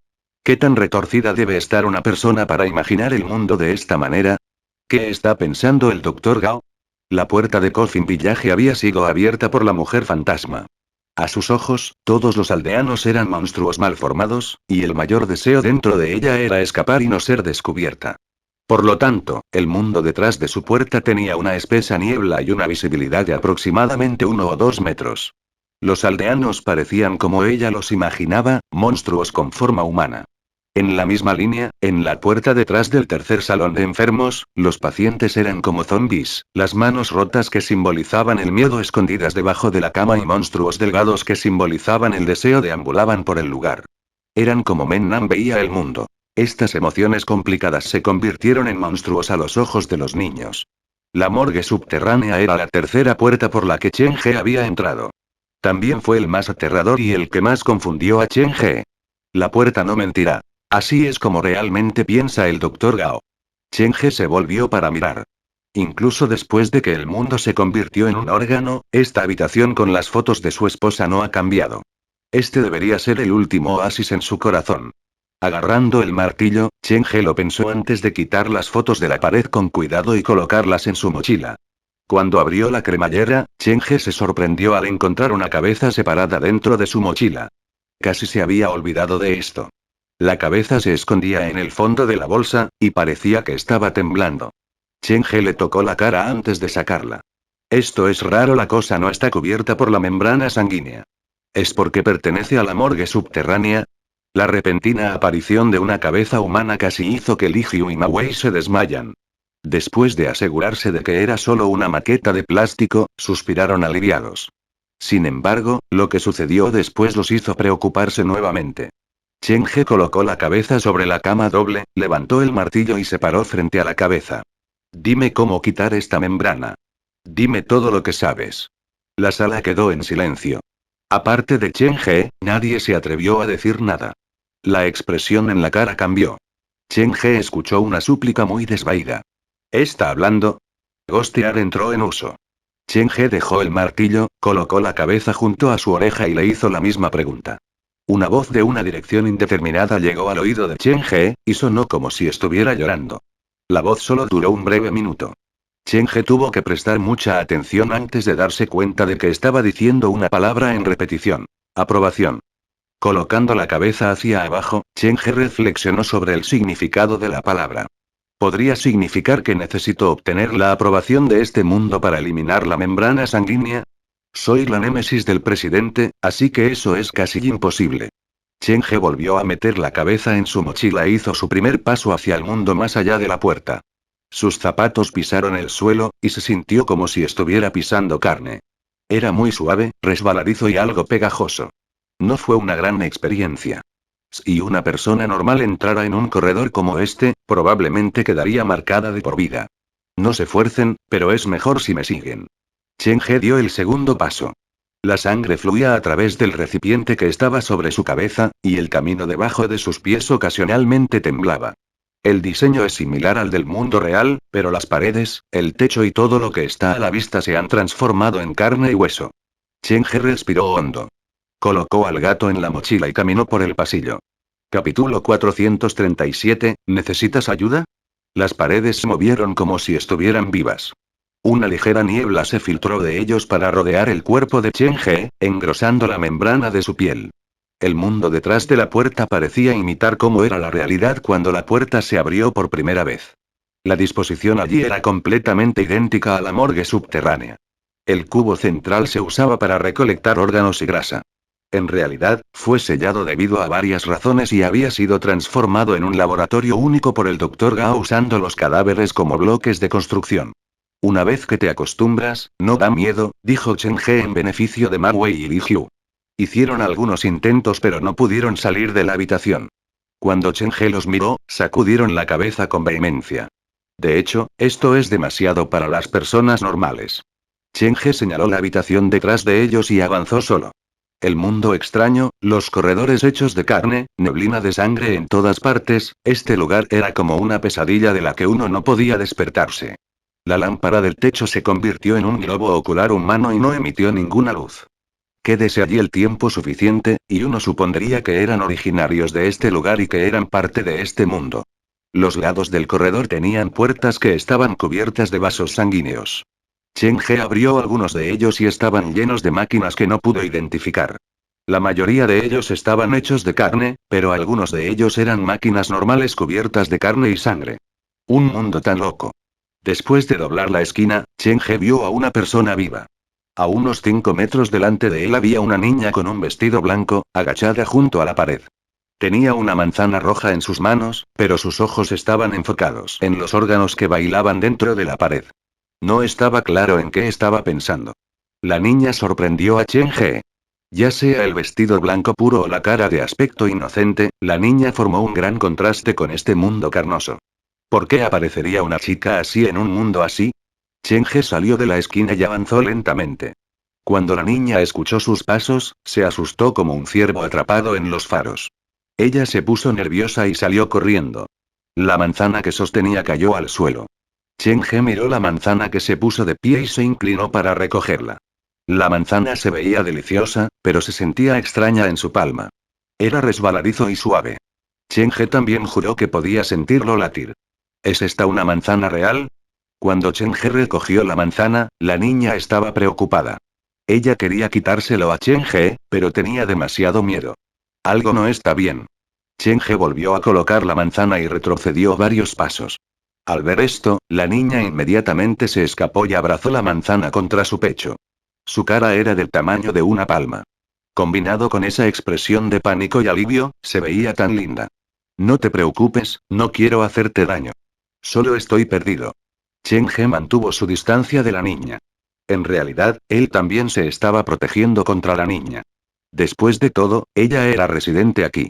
¿Qué tan retorcida debe estar una persona para imaginar el mundo de esta manera? ¿Qué está pensando el Dr. Gao? La puerta de Coffin Village había sido abierta por la mujer fantasma. A sus ojos, todos los aldeanos eran monstruos malformados, y el mayor deseo dentro de ella era escapar y no ser descubierta. Por lo tanto, el mundo detrás de su puerta tenía una espesa niebla y una visibilidad de aproximadamente 1 o 2 metros. Los aldeanos parecían como ella los imaginaba, monstruos con forma humana. En la misma línea, en la puerta detrás del tercer salón de enfermos, los pacientes eran como zombies, las manos rotas que simbolizaban el miedo escondidas debajo de la cama y monstruos delgados que simbolizaban el deseo deambulaban por el lugar. Eran como Mennan veía el mundo. Estas emociones complicadas se convirtieron en monstruos a los ojos de los niños. La morgue subterránea era la tercera puerta por la que Chen He había entrado. También fue el más aterrador y el que más confundió a Chen He. La puerta no mentirá. Así es como realmente piensa el Dr. Gao. Chen He se volvió para mirar. Incluso después de que el mundo se convirtió en un órgano, esta habitación con las fotos de su esposa no ha cambiado. Este debería ser el último oasis en su corazón. Agarrando el martillo, Chen He lo pensó antes de quitar las fotos de la pared con cuidado y colocarlas en su mochila. Cuando abrió la cremallera, Chen He se sorprendió al encontrar una cabeza separada dentro de su mochila. Casi se había olvidado de esto. La cabeza se escondía en el fondo de la bolsa, y parecía que estaba temblando. Chen He le tocó la cara antes de sacarla. Esto es raro, la cosa no está cubierta por la membrana sanguínea. ¿Es porque pertenece a la morgue subterránea? La repentina aparición de una cabeza humana casi hizo que Li Hyu y Ma Wei se desmayan. Después de asegurarse de que era solo una maqueta de plástico, suspiraron aliviados. Sin embargo, lo que sucedió después los hizo preocuparse nuevamente. Chen He colocó la cabeza sobre la cama doble, levantó el martillo y se paró frente a la cabeza. Dime cómo quitar esta membrana. Dime todo lo que sabes. La sala quedó en silencio. Aparte de Chen He, nadie se atrevió a decir nada. La expresión en la cara cambió. Chen He escuchó una súplica muy desvaída. ¿Está hablando? Gostear entró en uso. Chen He dejó el martillo, colocó la cabeza junto a su oreja y le hizo la misma pregunta. Una voz de una dirección indeterminada llegó al oído de Chen He, y sonó como si estuviera llorando. La voz solo duró un breve minuto. Chen He tuvo que prestar mucha atención antes de darse cuenta de que estaba diciendo una palabra en repetición. Aprobación. Colocando la cabeza hacia abajo, Chen He reflexionó sobre el significado de la palabra. ¿Podría significar que necesito obtener la aprobación de este mundo para eliminar la membrana sanguínea? Soy la némesis del presidente, así que eso es casi imposible. Chen He volvió a meter la cabeza en su mochila e hizo su primer paso hacia el mundo más allá de la puerta. Sus zapatos pisaron el suelo, y se sintió como si estuviera pisando carne. Era muy suave, resbaladizo y algo pegajoso. No fue una gran experiencia. Si una persona normal entrara en un corredor como este, probablemente quedaría marcada de por vida. No se esfuercen, pero es mejor si me siguen. Chen He dio el segundo paso. La sangre fluía a través del recipiente que estaba sobre su cabeza, y el camino debajo de sus pies ocasionalmente temblaba. El diseño es similar al del mundo real, pero las paredes, el techo y todo lo que está a la vista se han transformado en carne y hueso. Chen He respiró hondo. Colocó al gato en la mochila y caminó por el pasillo. Capítulo 437, ¿necesitas ayuda? Las paredes se movieron como si estuvieran vivas. Una ligera niebla se filtró de ellos para rodear el cuerpo de Chen He, engrosando la membrana de su piel. El mundo detrás de la puerta parecía imitar cómo era la realidad cuando la puerta se abrió por primera vez. La disposición allí era completamente idéntica a la morgue subterránea. El cubo central se usaba para recolectar órganos y grasa. En realidad, fue sellado debido a varias razones y había sido transformado en un laboratorio único por el Dr. Gao usando los cadáveres como bloques de construcción. Una vez que te acostumbras, no da miedo, dijo Chen He en beneficio de Ma Wei y Li Hyu. Hicieron algunos intentos pero no pudieron salir de la habitación. Cuando Chen He los miró, sacudieron la cabeza con vehemencia. De hecho, esto es demasiado para las personas normales. Chen He señaló la habitación detrás de ellos y avanzó solo. El mundo extraño, los corredores hechos de carne, neblina de sangre en todas partes, este lugar era como una pesadilla de la que uno no podía despertarse. La lámpara del techo se convirtió en un globo ocular humano y no emitió ninguna luz. Quédese allí el tiempo suficiente, y uno supondría que eran originarios de este lugar y que eran parte de este mundo. Los lados del corredor tenían puertas que estaban cubiertas de vasos sanguíneos. Cheng-He abrió algunos de ellos y estaban llenos de máquinas que no pudo identificar. La mayoría de ellos estaban hechos de carne, pero algunos de ellos eran máquinas normales cubiertas de carne y sangre. Un mundo tan loco. Después de doblar la esquina, Cheng-He vio a una persona viva. A unos 5 metros delante de él había una niña con un vestido blanco, agachada junto a la pared. Tenía una manzana roja en sus manos, pero sus ojos estaban enfocados en los órganos que bailaban dentro de la pared. No estaba claro en qué estaba pensando. La niña sorprendió a Cheng-He. Ya sea el vestido blanco puro o la cara de aspecto inocente, la niña formó un gran contraste con este mundo carnoso. ¿Por qué aparecería una chica así en un mundo así? Cheng-He salió de la esquina y avanzó lentamente. Cuando la niña escuchó sus pasos, se asustó como un ciervo atrapado en los faros. Ella se puso nerviosa y salió corriendo. La manzana que sostenía cayó al suelo. Cheng-He miró la manzana que se puso de pie y se inclinó para recogerla. La manzana se veía deliciosa, pero se sentía extraña en su palma. Era resbaladizo y suave. Cheng-He también juró que podía sentirlo latir. ¿Es esta una manzana real? Cuando Cheng-He recogió la manzana, la niña estaba preocupada. Ella quería quitárselo a Cheng-He, pero tenía demasiado miedo. Algo no está bien. Cheng-He volvió a colocar la manzana y retrocedió varios pasos. Al ver esto, la niña inmediatamente se escapó y abrazó la manzana contra su pecho. Su cara era del tamaño de una palma. Combinado con esa expresión de pánico y alivio, se veía tan linda. No te preocupes, no quiero hacerte daño. Solo estoy perdido. Cheng-He mantuvo su distancia de la niña. En realidad, él también se estaba protegiendo contra la niña. Después de todo, ella era residente aquí.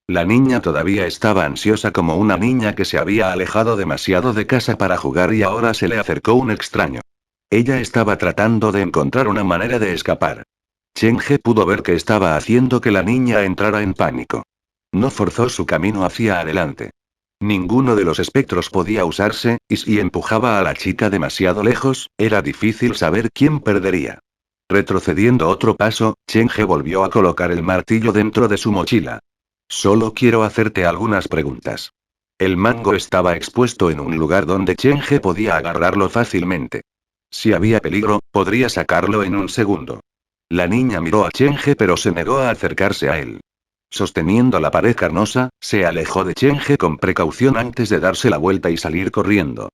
La niña todavía estaba ansiosa como una niña que se había alejado demasiado de casa para jugar y ahora se le acercó un extraño. Ella estaba tratando de encontrar una manera de escapar. Cheng-He pudo ver que estaba haciendo que la niña entrara en pánico. No forzó su camino hacia adelante. Ninguno de los espectros podía usarse, y si empujaba a la chica demasiado lejos, era difícil saber quién perdería. Retrocediendo otro paso, Cheng-He volvió a colocar el martillo dentro de su mochila. Solo quiero hacerte algunas preguntas. El mango estaba expuesto en un lugar donde Cheng-He podía agarrarlo fácilmente. Si había peligro, podría sacarlo en un segundo. La niña miró a Cheng-He pero se negó a acercarse a él. Sosteniendo la pared carnosa, se alejó de Cheng-He con precaución antes de darse la vuelta y salir corriendo.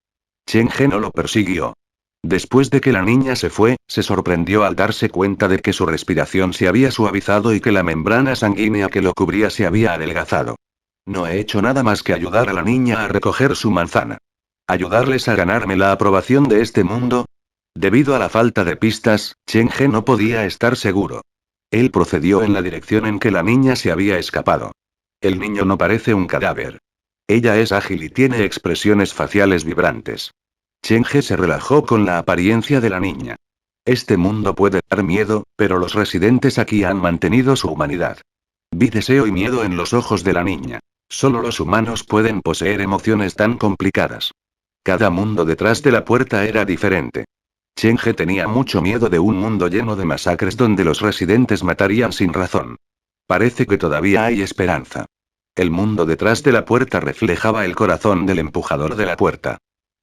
Cheng-He no lo persiguió. Después de que la niña se fue, se sorprendió al darse cuenta de que su respiración se había suavizado y que la membrana sanguínea que lo cubría se había adelgazado. No he hecho nada más que ayudar a la niña a recoger su manzana. ¿Ayudarles a ganarme la aprobación de este mundo? Debido a la falta de pistas, Cheng-He no podía estar seguro. Él procedió en la dirección en que la niña se había escapado. El niño no parece un cadáver. Ella es ágil y tiene expresiones faciales vibrantes. Cheng-He se relajó con la apariencia de la niña. Este mundo puede dar miedo, pero los residentes aquí han mantenido su humanidad. Vi deseo y miedo en los ojos de la niña. Solo los humanos pueden poseer emociones tan complicadas. Cada mundo detrás de la puerta era diferente. Cheng-He tenía mucho miedo de un mundo lleno de masacres donde los residentes matarían sin razón. Parece que todavía hay esperanza. El mundo detrás de la puerta reflejaba el corazón del empujador de la puerta.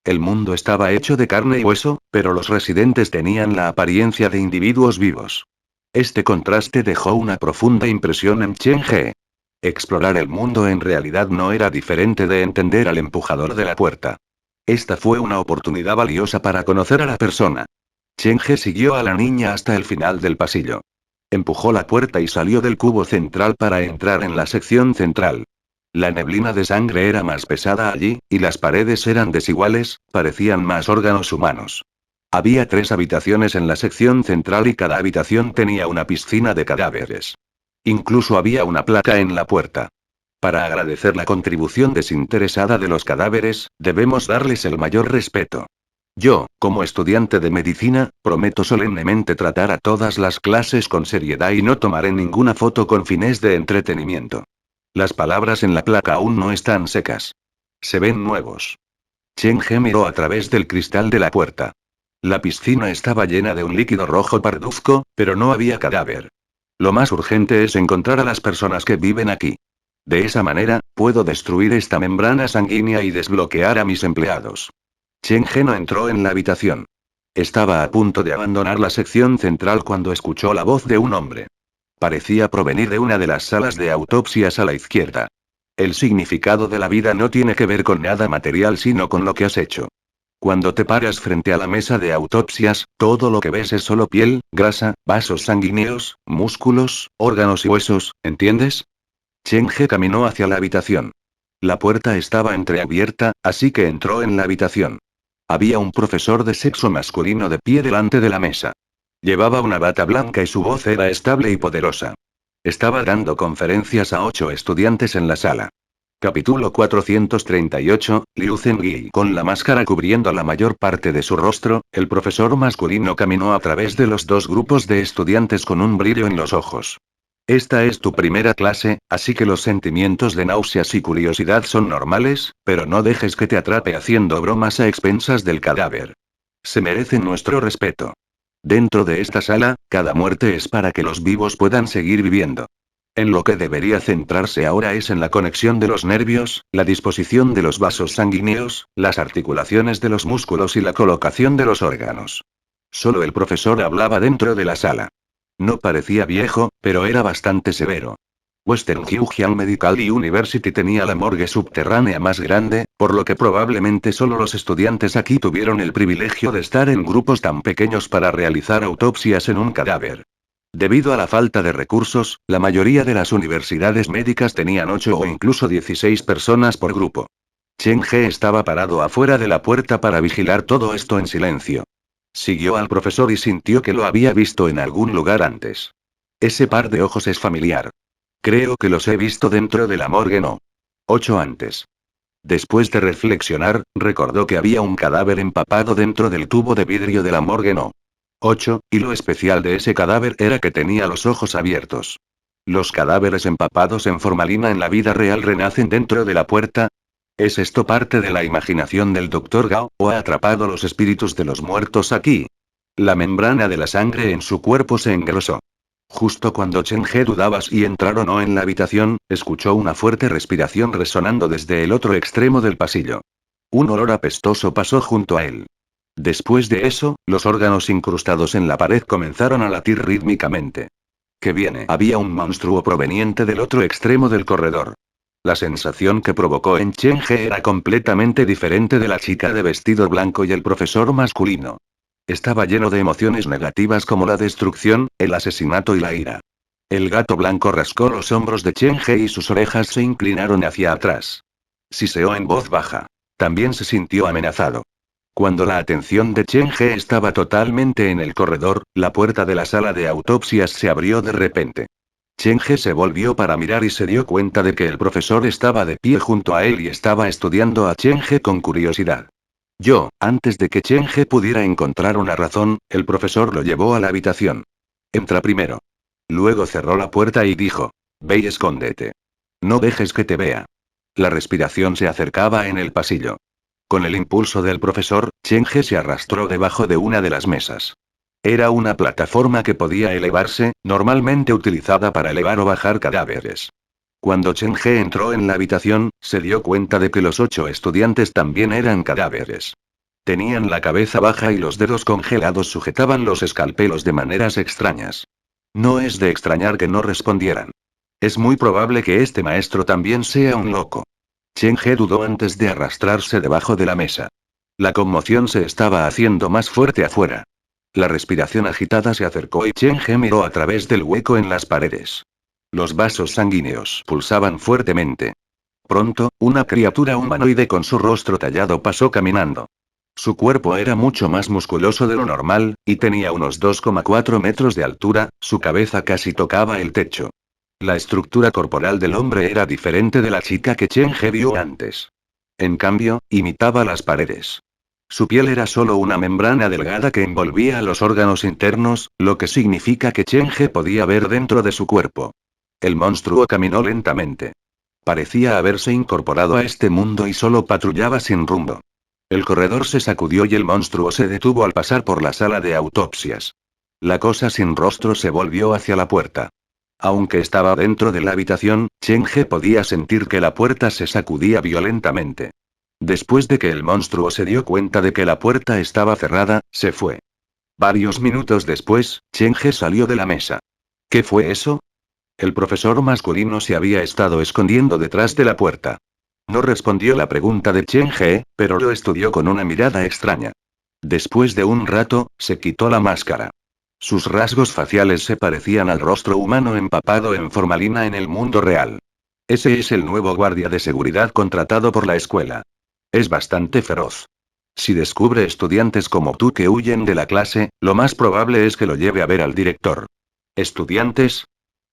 El mundo estaba hecho de carne y hueso, pero los residentes tenían la apariencia de individuos vivos. Este contraste dejó una profunda impresión en Cheng-He. Explorar el mundo en realidad no era diferente de entender al empujador de la puerta. Esta fue una oportunidad valiosa para conocer a la persona. Cheng-He siguió a la niña hasta el final del pasillo. Empujó la puerta y salió del cubo central para entrar en la sección central. La neblina de sangre era más pesada allí, y las paredes eran desiguales, parecían más órganos humanos. Había 3 habitaciones en la sección central y cada habitación tenía una piscina de cadáveres. Incluso había una placa en la puerta. Para agradecer la contribución desinteresada de los cadáveres, debemos darles el mayor respeto. Yo, como estudiante de medicina, prometo solemnemente tratar a todas las clases con seriedad y no tomaré ninguna foto con fines de entretenimiento. Las palabras en la placa aún no están secas. Se ven nuevos. Chen He miró a través del cristal de la puerta. La piscina estaba llena de un líquido rojo parduzco, pero no había cadáver. Lo más urgente es encontrar a las personas que viven aquí. De esa manera, puedo destruir esta membrana sanguínea y desbloquear a mis empleados. Chen He no entró en la habitación. Estaba a punto de abandonar la sección central cuando escuchó la voz de un hombre. Parecía provenir de una de las salas de autopsias a la izquierda. El significado de la vida no tiene que ver con nada material sino con lo que has hecho. Cuando te paras frente a la mesa de autopsias, todo lo que ves es solo piel, grasa, vasos sanguíneos, músculos, órganos y huesos, ¿entiendes? Chen He caminó hacia la habitación. La puerta estaba entreabierta, así que entró en la habitación. Había un profesor de sexo masculino de pie delante de la mesa. Llevaba una bata blanca y su voz era estable y poderosa. Estaba dando conferencias a 8 estudiantes en la sala. Capítulo 438, Liu Zengyi. Con la máscara cubriendo la mayor parte de su rostro, el profesor masculino caminó a través de los dos grupos de estudiantes con un brillo en los ojos. Esta es tu primera clase, así que los sentimientos de náuseas y curiosidad son normales, pero no dejes que te atrape haciendo bromas a expensas del cadáver. Se merecen nuestro respeto. Dentro de esta sala, cada muerte es para que los vivos puedan seguir viviendo. En lo que debería centrarse ahora es en la conexión de los nervios, la disposición de los vasos sanguíneos, las articulaciones de los músculos y la colocación de los órganos. Solo el profesor hablaba dentro de la sala. No parecía viejo, pero era bastante severo. Western Jiujiang Medical University tenía la morgue subterránea más grande, por lo que probablemente solo los estudiantes aquí tuvieron el privilegio de estar en grupos tan pequeños para realizar autopsias en un cadáver. Debido a la falta de recursos, la mayoría de las universidades médicas tenían 8 o incluso 16 personas por grupo. Chen He estaba parado afuera de la puerta para vigilar todo esto en silencio. Siguió al profesor y sintió que lo había visto en algún lugar antes. Ese par de ojos es familiar. Creo que los he visto dentro de la morgue, no. 8 antes. Después de reflexionar, recordó que había un cadáver empapado dentro del tubo de vidrio de la morgue, no. 8, y lo especial de ese cadáver era que tenía los ojos abiertos. ¿Los cadáveres empapados en formalina en la vida real renacen dentro de la puerta? ¿Es esto parte de la imaginación del Dr. Gao, o ha atrapado los espíritus de los muertos aquí? La membrana de la sangre en su cuerpo se engrosó. Justo cuando Chen He dudaba si entrar o no en la habitación, escuchó una fuerte respiración resonando desde el otro extremo del pasillo. Un olor apestoso pasó junto a él. Después de eso, los órganos incrustados en la pared comenzaron a latir rítmicamente. ¿Qué viene? Había un monstruo proveniente del otro extremo del corredor. La sensación que provocó en Chen He era completamente diferente de la chica de vestido blanco y el profesor masculino. Estaba lleno de emociones negativas como la destrucción, el asesinato y la ira. El gato blanco rascó los hombros de Chen He y sus orejas se inclinaron hacia atrás. Siseó en voz baja. También se sintió amenazado. Cuando la atención de Chen He estaba totalmente en el corredor, la puerta de la sala de autopsias se abrió de repente. Chen He se volvió para mirar y se dio cuenta de que el profesor estaba de pie junto a él y estaba estudiando a Chen He con curiosidad. Antes de que Chen He pudiera encontrar una razón, el profesor lo llevó a la habitación. Entra primero. Luego cerró la puerta y dijo: ve y escóndete. No dejes que te vea. La respiración se acercaba en el pasillo. Con el impulso del profesor, Chen He se arrastró debajo de una de las mesas. Era una plataforma que podía elevarse, normalmente utilizada para elevar o bajar cadáveres. Cuando Chen He entró en la habitación, se dio cuenta de que los 8 estudiantes también eran cadáveres. Tenían la cabeza baja y los dedos congelados sujetaban los escalpelos de maneras extrañas. No es de extrañar que no respondieran. Es muy probable que este maestro también sea un loco. Chen He dudó antes de arrastrarse debajo de la mesa. La conmoción se estaba haciendo más fuerte afuera. La respiración agitada se acercó y Chen He miró a través del hueco en las paredes. Los vasos sanguíneos pulsaban fuertemente. Pronto, una criatura humanoide con su rostro tallado pasó caminando. Su cuerpo era mucho más musculoso de lo normal, y tenía unos 2,4 metros de altura, su cabeza casi tocaba el techo. La estructura corporal del hombre era diferente de la chica que Chen He vio antes. En cambio, imitaba las paredes. Su piel era solo una membrana delgada que envolvía a los órganos internos, lo que significa que Cheng-He podía ver dentro de su cuerpo. El monstruo caminó lentamente. Parecía haberse incorporado a este mundo y solo patrullaba sin rumbo. El corredor se sacudió y el monstruo se detuvo al pasar por la sala de autopsias. La cosa sin rostro se volvió hacia la puerta. Aunque estaba dentro de la habitación, Cheng-He podía sentir que la puerta se sacudía violentamente. Después de que el monstruo se dio cuenta de que la puerta estaba cerrada, se fue. Varios minutos después, Cheng-He salió de la mesa. ¿Qué fue eso? El profesor masculino se había estado escondiendo detrás de la puerta. No respondió la pregunta de Cheng-He, pero lo estudió con una mirada extraña. Después de un rato, se quitó la máscara. Sus rasgos faciales se parecían al rostro humano empapado en formalina en el mundo real. Ese es el nuevo guardia de seguridad contratado por la escuela. Es bastante feroz. Si descubre estudiantes como tú que huyen de la clase, lo más probable es que lo lleve a ver al director. ¿Estudiantes?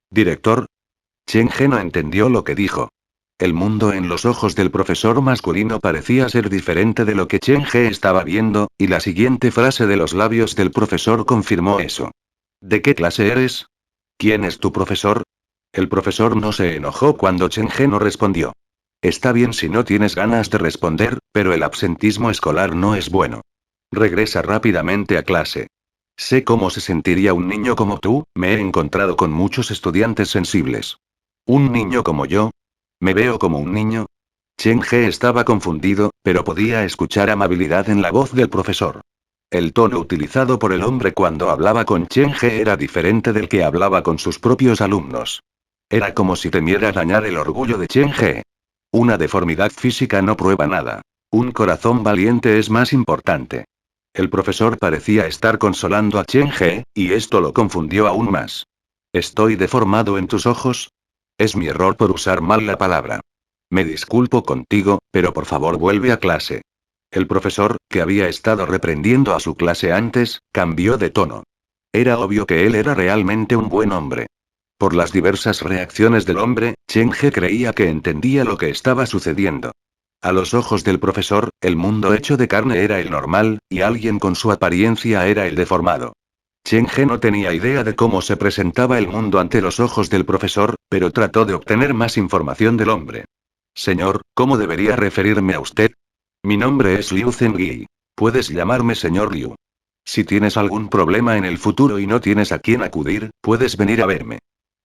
¿Director? Cheng-He no entendió lo que dijo. El mundo en los ojos del profesor masculino parecía ser diferente de lo que Cheng-He estaba viendo, y la siguiente frase de los labios del profesor confirmó eso. ¿De qué clase eres? ¿Quién es tu profesor? El profesor no se enojó cuando Cheng-He no respondió. Está bien si no tienes ganas de responder, pero el absentismo escolar no es bueno. Regresa rápidamente a clase. Sé cómo se sentiría un niño como tú, me he encontrado con muchos estudiantes sensibles. ¿Un niño como yo? ¿Me veo como un niño? Cheng-He estaba confundido, pero podía escuchar amabilidad en la voz del profesor. El tono utilizado por el hombre cuando hablaba con Cheng-He era diferente del que hablaba con sus propios alumnos. Era como si temiera dañar el orgullo de Cheng-He. Una deformidad física no prueba nada. Un corazón valiente es más importante. El profesor parecía estar consolando a Cheng-He, y esto lo confundió aún más. ¿Estoy deformado en tus ojos? Es mi error por usar mal la palabra. Me disculpo contigo, pero por favor vuelve a clase. El profesor, que había estado reprendiendo a su clase antes, cambió de tono. Era obvio que él era realmente un buen hombre. Por las diversas reacciones del hombre, Cheng-He creía que entendía lo que estaba sucediendo. A los ojos del profesor, el mundo hecho de carne era el normal, y alguien con su apariencia era el deformado. Cheng-He no tenía idea de cómo se presentaba el mundo ante los ojos del profesor, pero trató de obtener más información del hombre. Señor, ¿cómo debería referirme a usted? Mi nombre es Liu Zengyi. Puedes llamarme señor Liu. Si tienes algún problema en el futuro y no tienes a quién acudir, puedes venir a verme.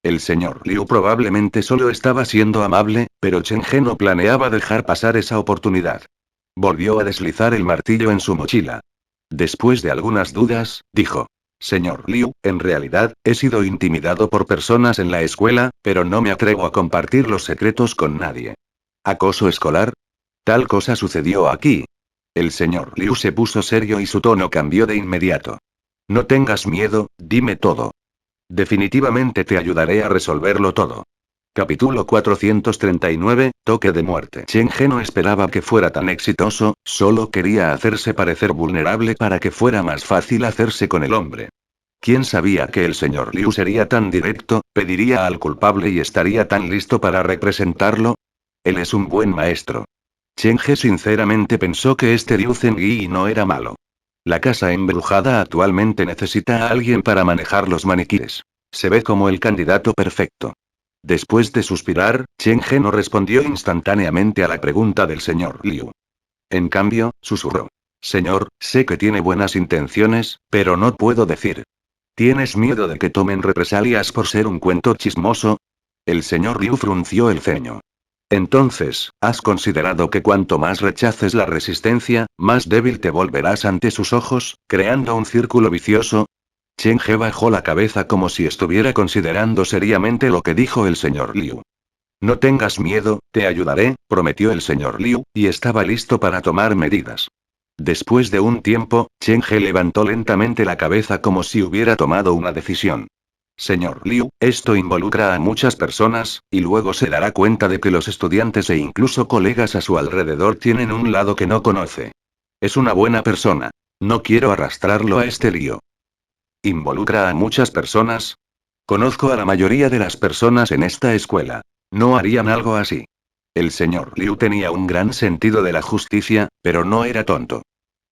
El señor Liu probablemente solo estaba siendo amable, pero Cheng-He no planeaba dejar pasar esa oportunidad. Volvió a deslizar el martillo en su mochila. Después de algunas dudas, dijo. Señor Liu, en realidad, he sido intimidado por personas en la escuela, pero no me atrevo a compartir los secretos con nadie. ¿Acoso escolar? Tal cosa sucedió aquí. El señor Liu se puso serio y su tono cambió de inmediato. No tengas miedo, dime todo. Definitivamente te ayudaré a resolverlo todo. Capítulo 439, Toque de muerte. Cheng-He no esperaba que fuera tan exitoso, solo quería hacerse parecer vulnerable para que fuera más fácil hacerse con el hombre. ¿Quién sabía que el señor Liu sería tan directo, pediría al culpable y estaría tan listo para representarlo? Él es un buen maestro. Cheng-He sinceramente pensó que este Liu Zengyi no era malo. La casa embrujada actualmente necesita a alguien para manejar los maniquíes. Se ve como el candidato perfecto. Después de suspirar, Cheng-He no respondió instantáneamente a la pregunta del señor Liu. En cambio, susurró. Señor, sé que tiene buenas intenciones, pero no puedo decir. ¿Tienes miedo de que tomen represalias por ser un cuento chismoso? El señor Liu frunció el ceño. Entonces, ¿has considerado que cuanto más rechaces la resistencia, más débil te volverás ante sus ojos, creando un círculo vicioso? Cheng-He bajó la cabeza como si estuviera considerando seriamente lo que dijo el señor Liu. No tengas miedo, te ayudaré, prometió el señor Liu, y estaba listo para tomar medidas. Después de un tiempo, Cheng-He levantó lentamente la cabeza como si hubiera tomado una decisión. Señor Liu, esto involucra a muchas personas, y luego se dará cuenta de que los estudiantes e incluso colegas a su alrededor tienen un lado que no conoce. Es una buena persona. No quiero arrastrarlo a este lío. ¿Involucra a muchas personas? Conozco a la mayoría de las personas en esta escuela. No harían algo así. El señor Liu tenía un gran sentido de la justicia, pero no era tonto.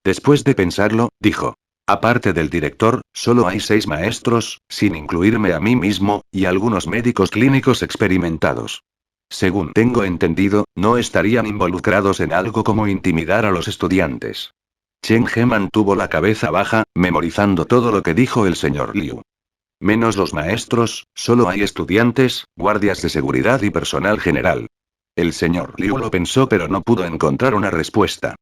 Después de pensarlo, dijo. Aparte del director, solo hay 6 maestros, sin incluirme a mí mismo, y algunos médicos clínicos experimentados. Según tengo entendido, no estarían involucrados en algo como intimidar a los estudiantes. Chen He mantuvo la cabeza baja, memorizando todo lo que dijo el señor Liu. Menos los maestros, solo hay estudiantes, guardias de seguridad y personal general. El señor Liu lo pensó pero no pudo encontrar una respuesta.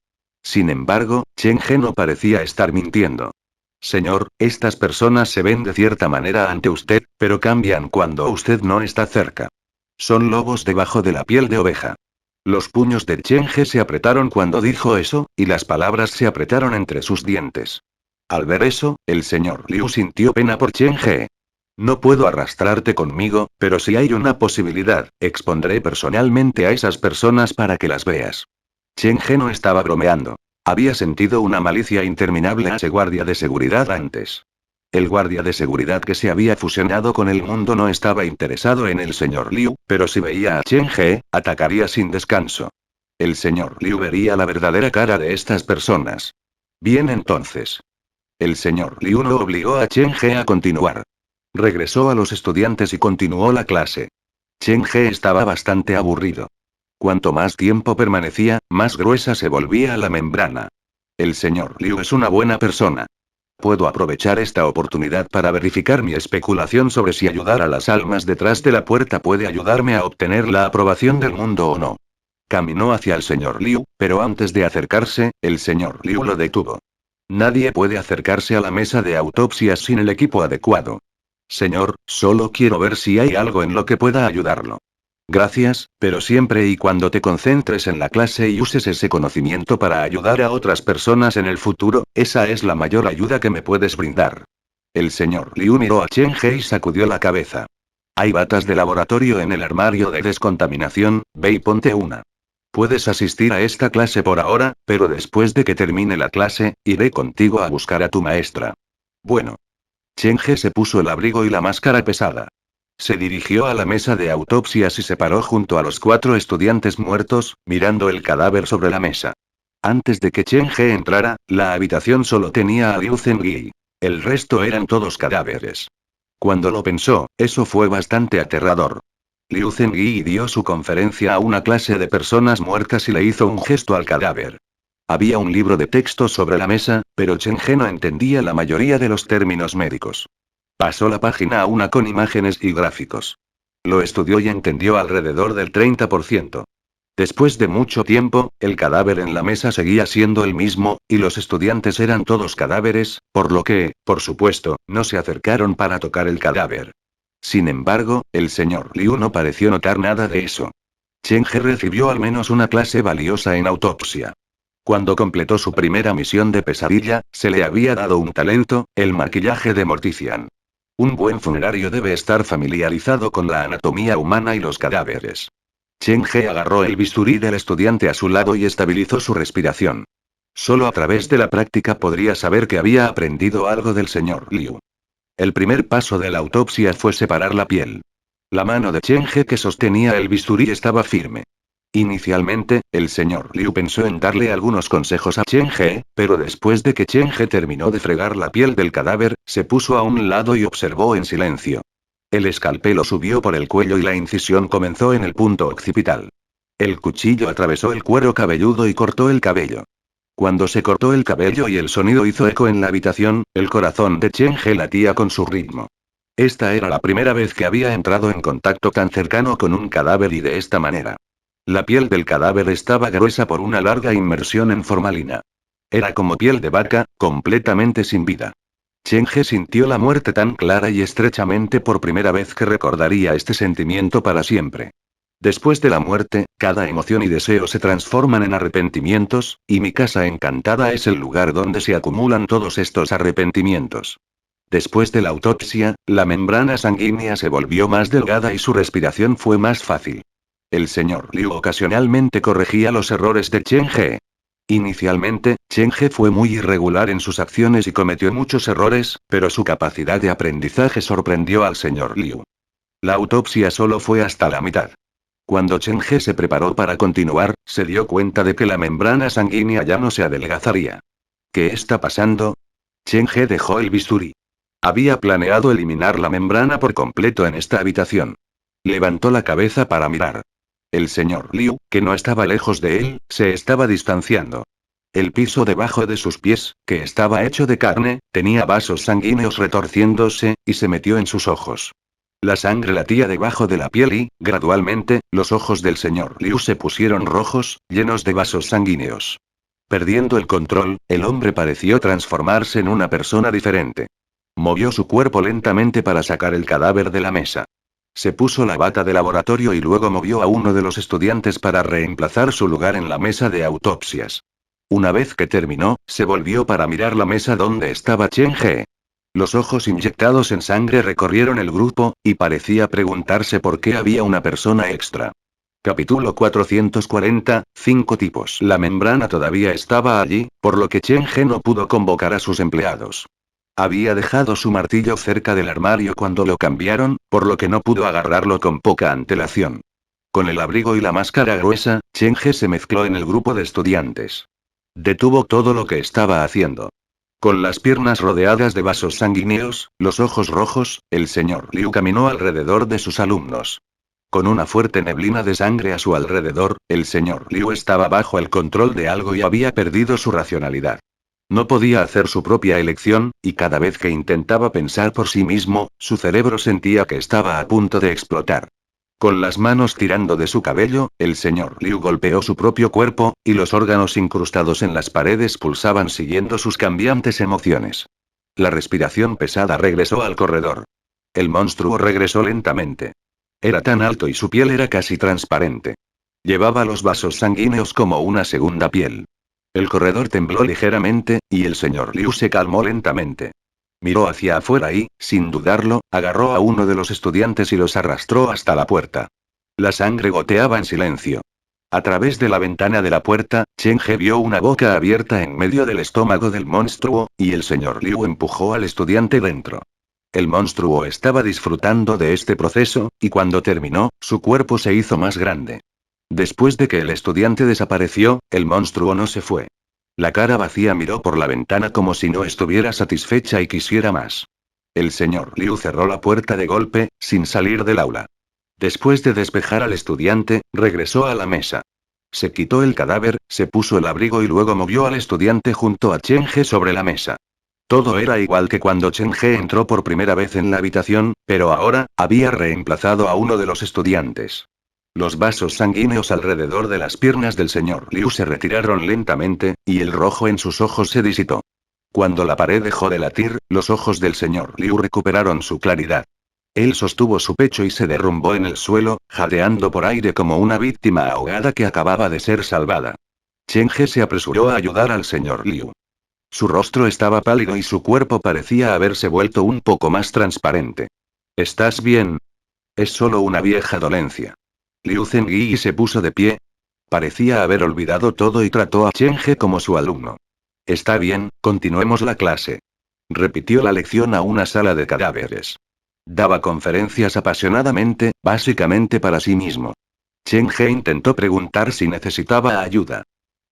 Sin embargo, Chen He no parecía estar mintiendo. Señor, estas personas se ven de cierta manera ante usted, pero cambian cuando usted no está cerca. Son lobos debajo de la piel de oveja. Los puños de Chen He se apretaron cuando dijo eso, y las palabras se apretaron entre sus dientes. Al ver eso, el señor Liu sintió pena por Chen He. No puedo arrastrarte conmigo, pero si hay una posibilidad, expondré personalmente a esas personas para que las veas. Chen He no estaba bromeando. Había sentido una malicia interminable a ese guardia de seguridad antes. El guardia de seguridad que se había fusionado con el mundo no estaba interesado en el señor Liu, pero si veía a Chen He, atacaría sin descanso. El señor Liu vería la verdadera cara de estas personas. Bien entonces. El señor Liu no obligó a Chen He a continuar. Regresó a los estudiantes y continuó la clase. Chen He estaba bastante aburrido. Cuanto más tiempo permanecía, más gruesa se volvía la membrana. El señor Liu es una buena persona. Puedo aprovechar esta oportunidad para verificar mi especulación sobre si ayudar a las almas detrás de la puerta puede ayudarme a obtener la aprobación del mundo o no. Caminó hacia el señor Liu, pero antes de acercarse, el señor Liu lo detuvo. Nadie puede acercarse a la mesa de autopsias sin el equipo adecuado. Señor, solo quiero ver si hay algo en lo que pueda ayudarlo. Gracias, pero siempre y cuando te concentres en la clase y uses ese conocimiento para ayudar a otras personas en el futuro, esa es la mayor ayuda que me puedes brindar. El señor Liu miró a Chen He y sacudió la cabeza. Hay batas de laboratorio en el armario de descontaminación, ve y ponte una. Puedes asistir a esta clase por ahora, pero después de que termine la clase, iré contigo a buscar a tu maestra. Bueno. Chen He se puso el abrigo y la máscara pesada. Se dirigió a la mesa de autopsias y se paró junto a los 4 estudiantes muertos, mirando el cadáver sobre la mesa. Antes de que Chen He entrara, la habitación solo tenía a Liu Zengyi. El resto eran todos cadáveres. Cuando lo pensó, eso fue bastante aterrador. Liu Zengyi dio su conferencia a una clase de personas muertas y le hizo un gesto al cadáver. Había un libro de texto sobre la mesa, pero Chen He no entendía la mayoría de los términos médicos. Pasó la página a una con imágenes y gráficos. Lo estudió y entendió alrededor del 30%. Después de mucho tiempo, el cadáver en la mesa seguía siendo el mismo, y los estudiantes eran todos cadáveres, por lo que, por supuesto, no se acercaron para tocar el cadáver. Sin embargo, el señor Liu no pareció notar nada de eso. Chen He recibió al menos una clase valiosa en autopsia. Cuando completó su primera misión de pesadilla, se le había dado un talento, el maquillaje de Mortician. Un buen funerario debe estar familiarizado con la anatomía humana y los cadáveres. Chen He agarró el bisturí del estudiante a su lado y estabilizó su respiración. Solo a través de la práctica podría saber que había aprendido algo del señor Liu. El primer paso de la autopsia fue separar la piel. La mano de Chen He que sostenía el bisturí estaba firme. Inicialmente, el señor Liu pensó en darle algunos consejos a Chen He, pero después de que Chen He terminó de fregar la piel del cadáver, se puso a un lado y observó en silencio. El escalpelo subió por el cuello y la incisión comenzó en el punto occipital. El cuchillo atravesó el cuero cabelludo y cortó el cabello. Cuando se cortó el cabello y el sonido hizo eco en la habitación, el corazón de Chen He latía con su ritmo. Esta era la primera vez que había entrado en contacto tan cercano con un cadáver y de esta manera. La piel del cadáver estaba gruesa por una larga inmersión en formalina. Era como piel de vaca, completamente sin vida. Chen He sintió la muerte tan clara y estrechamente por primera vez que recordaría este sentimiento para siempre. Después de la muerte, cada emoción y deseo se transforman en arrepentimientos, y mi casa encantada es el lugar donde se acumulan todos estos arrepentimientos. Después de la autopsia, la membrana sanguínea se volvió más delgada y su respiración fue más fácil. El señor Liu ocasionalmente corregía los errores de Chen He. Inicialmente, Chen He fue muy irregular en sus acciones y cometió muchos errores, pero su capacidad de aprendizaje sorprendió al señor Liu. La autopsia solo fue hasta la mitad. Cuando Chen He se preparó para continuar, se dio cuenta de que la membrana sanguínea ya no se adelgazaría. ¿Qué está pasando? Chen He dejó el bisturí. Había planeado eliminar la membrana por completo en esta habitación. Levantó la cabeza para mirar. El señor Liu, que no estaba lejos de él, se estaba distanciando. El piso debajo de sus pies, que estaba hecho de carne, tenía vasos sanguíneos retorciéndose, y se metió en sus ojos. La sangre latía debajo de la piel y, gradualmente, los ojos del señor Liu se pusieron rojos, llenos de vasos sanguíneos. Perdiendo el control, el hombre pareció transformarse en una persona diferente. Movió su cuerpo lentamente para sacar el cadáver de la mesa. Se puso la bata de laboratorio y luego movió a uno de los estudiantes para reemplazar su lugar en la mesa de autopsias. Una vez que terminó, se volvió para mirar la mesa donde estaba Chen He. Los ojos inyectados en sangre recorrieron el grupo, y parecía preguntarse por qué había una persona extra. Capítulo 440, 5 tipos. La membrana todavía estaba allí, por lo que Chen He no pudo convocar a sus empleados. Había dejado su martillo cerca del armario cuando lo cambiaron, por lo que no pudo agarrarlo con poca antelación. Con el abrigo y la máscara gruesa, Chen He se mezcló en el grupo de estudiantes. Detuvo todo lo que estaba haciendo. Con las piernas rodeadas de vasos sanguíneos, los ojos rojos, el señor Liu caminó alrededor de sus alumnos. Con una fuerte neblina de sangre a su alrededor, el señor Liu estaba bajo el control de algo y había perdido su racionalidad. No podía hacer su propia elección, y cada vez que intentaba pensar por sí mismo, su cerebro sentía que estaba a punto de explotar. Con las manos tirando de su cabello, el señor Liu golpeó su propio cuerpo, y los órganos incrustados en las paredes pulsaban siguiendo sus cambiantes emociones. La respiración pesada regresó al corredor. El monstruo regresó lentamente. Era tan alto y su piel era casi transparente. Llevaba los vasos sanguíneos como una segunda piel. El corredor tembló ligeramente, y el señor Liu se calmó lentamente. Miró hacia afuera y, sin dudarlo, agarró a uno de los estudiantes y los arrastró hasta la puerta. La sangre goteaba en silencio. A través de la ventana de la puerta, Chen He vio una boca abierta en medio del estómago del monstruo, y el señor Liu empujó al estudiante dentro. El monstruo estaba disfrutando de este proceso, y cuando terminó, su cuerpo se hizo más grande. Después de que el estudiante desapareció, el monstruo no se fue. La cara vacía miró por la ventana como si no estuviera satisfecha y quisiera más. El señor Liu cerró la puerta de golpe, sin salir del aula. Después de despejar al estudiante, regresó a la mesa. Se quitó el cadáver, se puso el abrigo y luego movió al estudiante junto a Chen He sobre la mesa. Todo era igual que cuando Chen He entró por primera vez en la habitación, pero ahora, había reemplazado a uno de los estudiantes. Los vasos sanguíneos alrededor de las piernas del señor Liu se retiraron lentamente, y el rojo en sus ojos se disipó. Cuando la pared dejó de latir, los ojos del señor Liu recuperaron su claridad. Él sostuvo su pecho y se derrumbó en el suelo, jadeando por aire como una víctima ahogada que acababa de ser salvada. Chen He se apresuró a ayudar al señor Liu. Su rostro estaba pálido y su cuerpo parecía haberse vuelto un poco más transparente. ¿Estás bien? Es solo una vieja dolencia. Liu Zengyi se puso de pie. Parecía haber olvidado todo y trató a Chen He como su alumno. Está bien, continuemos la clase. Repitió la lección a una sala de cadáveres. Daba conferencias apasionadamente, básicamente para sí mismo. Chen He intentó preguntar si necesitaba ayuda.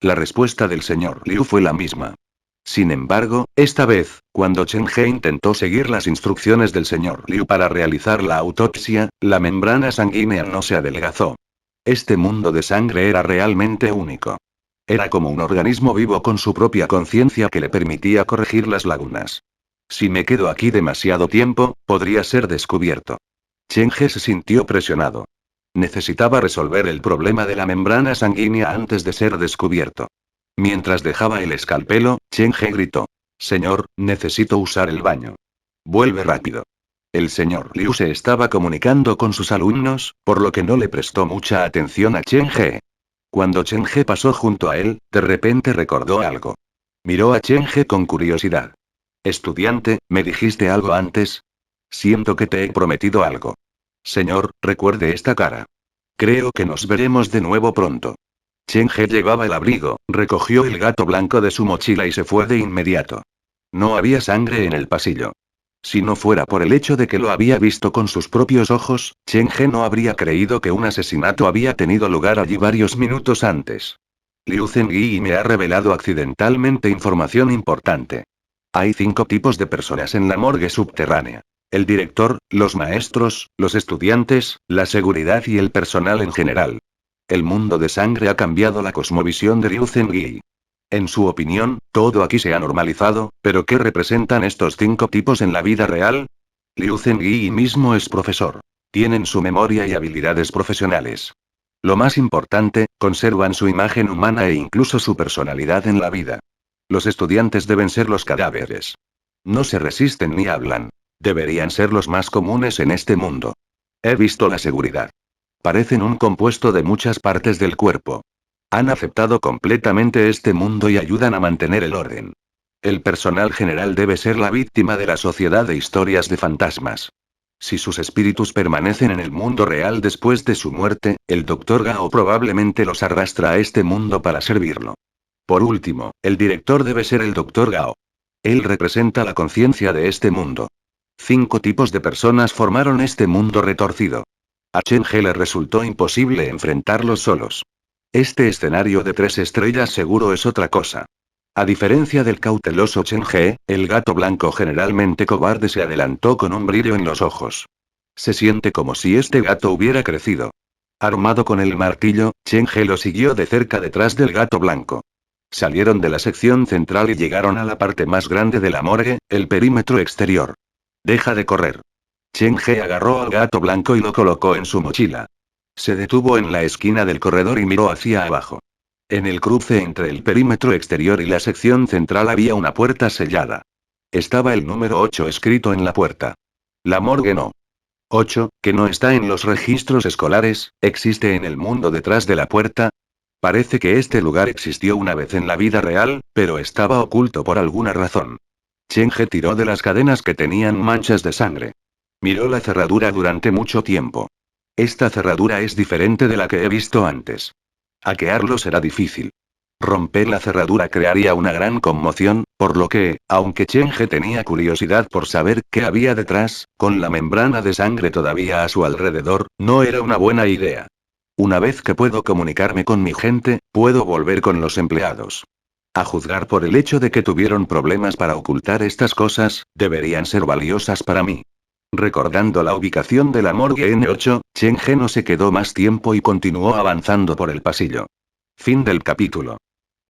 La respuesta del señor Liu fue la misma. Sin embargo, esta vez, cuando Chen He intentó seguir las instrucciones del señor Liu para realizar la autopsia, la membrana sanguínea no se adelgazó. Este mundo de sangre era realmente único. Era como un organismo vivo con su propia conciencia que le permitía corregir las lagunas. Si me quedo aquí demasiado tiempo, podría ser descubierto. Chen He se sintió presionado. Necesitaba resolver el problema de la membrana sanguínea antes de ser descubierto. Mientras dejaba el escalpelo, Chen He gritó. Señor, necesito usar el baño. Vuelve rápido. El señor Liu se estaba comunicando con sus alumnos, por lo que no le prestó mucha atención a Chen He. Cuando Chen He pasó junto a él, de repente recordó algo. Miró a Chen He con curiosidad. Estudiante, ¿me dijiste algo antes? Siento que te he prometido algo. Señor, recuerde esta cara. Creo que nos veremos de nuevo pronto. Chen He llevaba el abrigo, recogió el gato blanco de su mochila y se fue de inmediato. No había sangre en el pasillo. Si no fuera por el hecho de que lo había visto con sus propios ojos, Chen He no habría creído que un asesinato había tenido lugar allí varios minutos antes. Liu Zengyi me ha revelado accidentalmente información importante. Hay 5 tipos de personas en la morgue subterránea. El director, los maestros, los estudiantes, la seguridad y el personal en general. El mundo de sangre ha cambiado la cosmovisión de Liu Zengyi. En su opinión, todo aquí se ha normalizado, pero ¿qué representan estos 5 tipos en la vida real? Liu Zengyi mismo es profesor. Tienen su memoria y habilidades profesionales. Lo más importante, conservan su imagen humana e incluso su personalidad en la vida. Los estudiantes deben ser los cadáveres. No se resisten ni hablan. Deberían ser los más comunes en este mundo. He visto la seguridad. Parecen un compuesto de muchas partes del cuerpo. Han aceptado completamente este mundo y ayudan a mantener el orden. El personal general debe ser la víctima de la sociedad de historias de fantasmas. Si sus espíritus permanecen en el mundo real después de su muerte, el Dr. Gao probablemente los arrastra a este mundo para servirlo. Por último, el director debe ser el Dr. Gao. Él representa la conciencia de este mundo. 5 tipos de personas formaron este mundo retorcido. A Chen He le resultó imposible enfrentarlos solos. Este escenario de 3 estrellas seguro es otra cosa. A diferencia del cauteloso Chen He, el gato blanco generalmente cobarde se adelantó con un brillo en los ojos. Se siente como si este gato hubiera crecido. Armado con el martillo, Chen He lo siguió de cerca detrás del gato blanco. Salieron de la sección central y llegaron a la parte más grande de la morgue, el perímetro exterior. Deja de correr. Chen He agarró al gato blanco y lo colocó en su mochila. Se detuvo en la esquina del corredor y miró hacia abajo. En el cruce entre el perímetro exterior y la sección central había una puerta sellada. Estaba el número 8 escrito en la puerta. La morgue no. 8, que no está en los registros escolares, existe en el mundo detrás de la puerta. Parece que este lugar existió una vez en la vida real, pero estaba oculto por alguna razón. Chen He tiró de las cadenas que tenían manchas de sangre. Miró la cerradura durante mucho tiempo. Esta cerradura es diferente de la que he visto antes. Hackearlo será difícil. Romper la cerradura crearía una gran conmoción, por lo que, aunque Chen He tenía curiosidad por saber qué había detrás, con la membrana de sangre todavía a su alrededor, no era una buena idea. Una vez que puedo comunicarme con mi gente, puedo volver con los empleados. A juzgar por el hecho de que tuvieron problemas para ocultar estas cosas, deberían ser valiosas para mí. Recordando la ubicación de la morgue N8, Chen He no se quedó más tiempo y continuó avanzando por el pasillo. Fin del capítulo.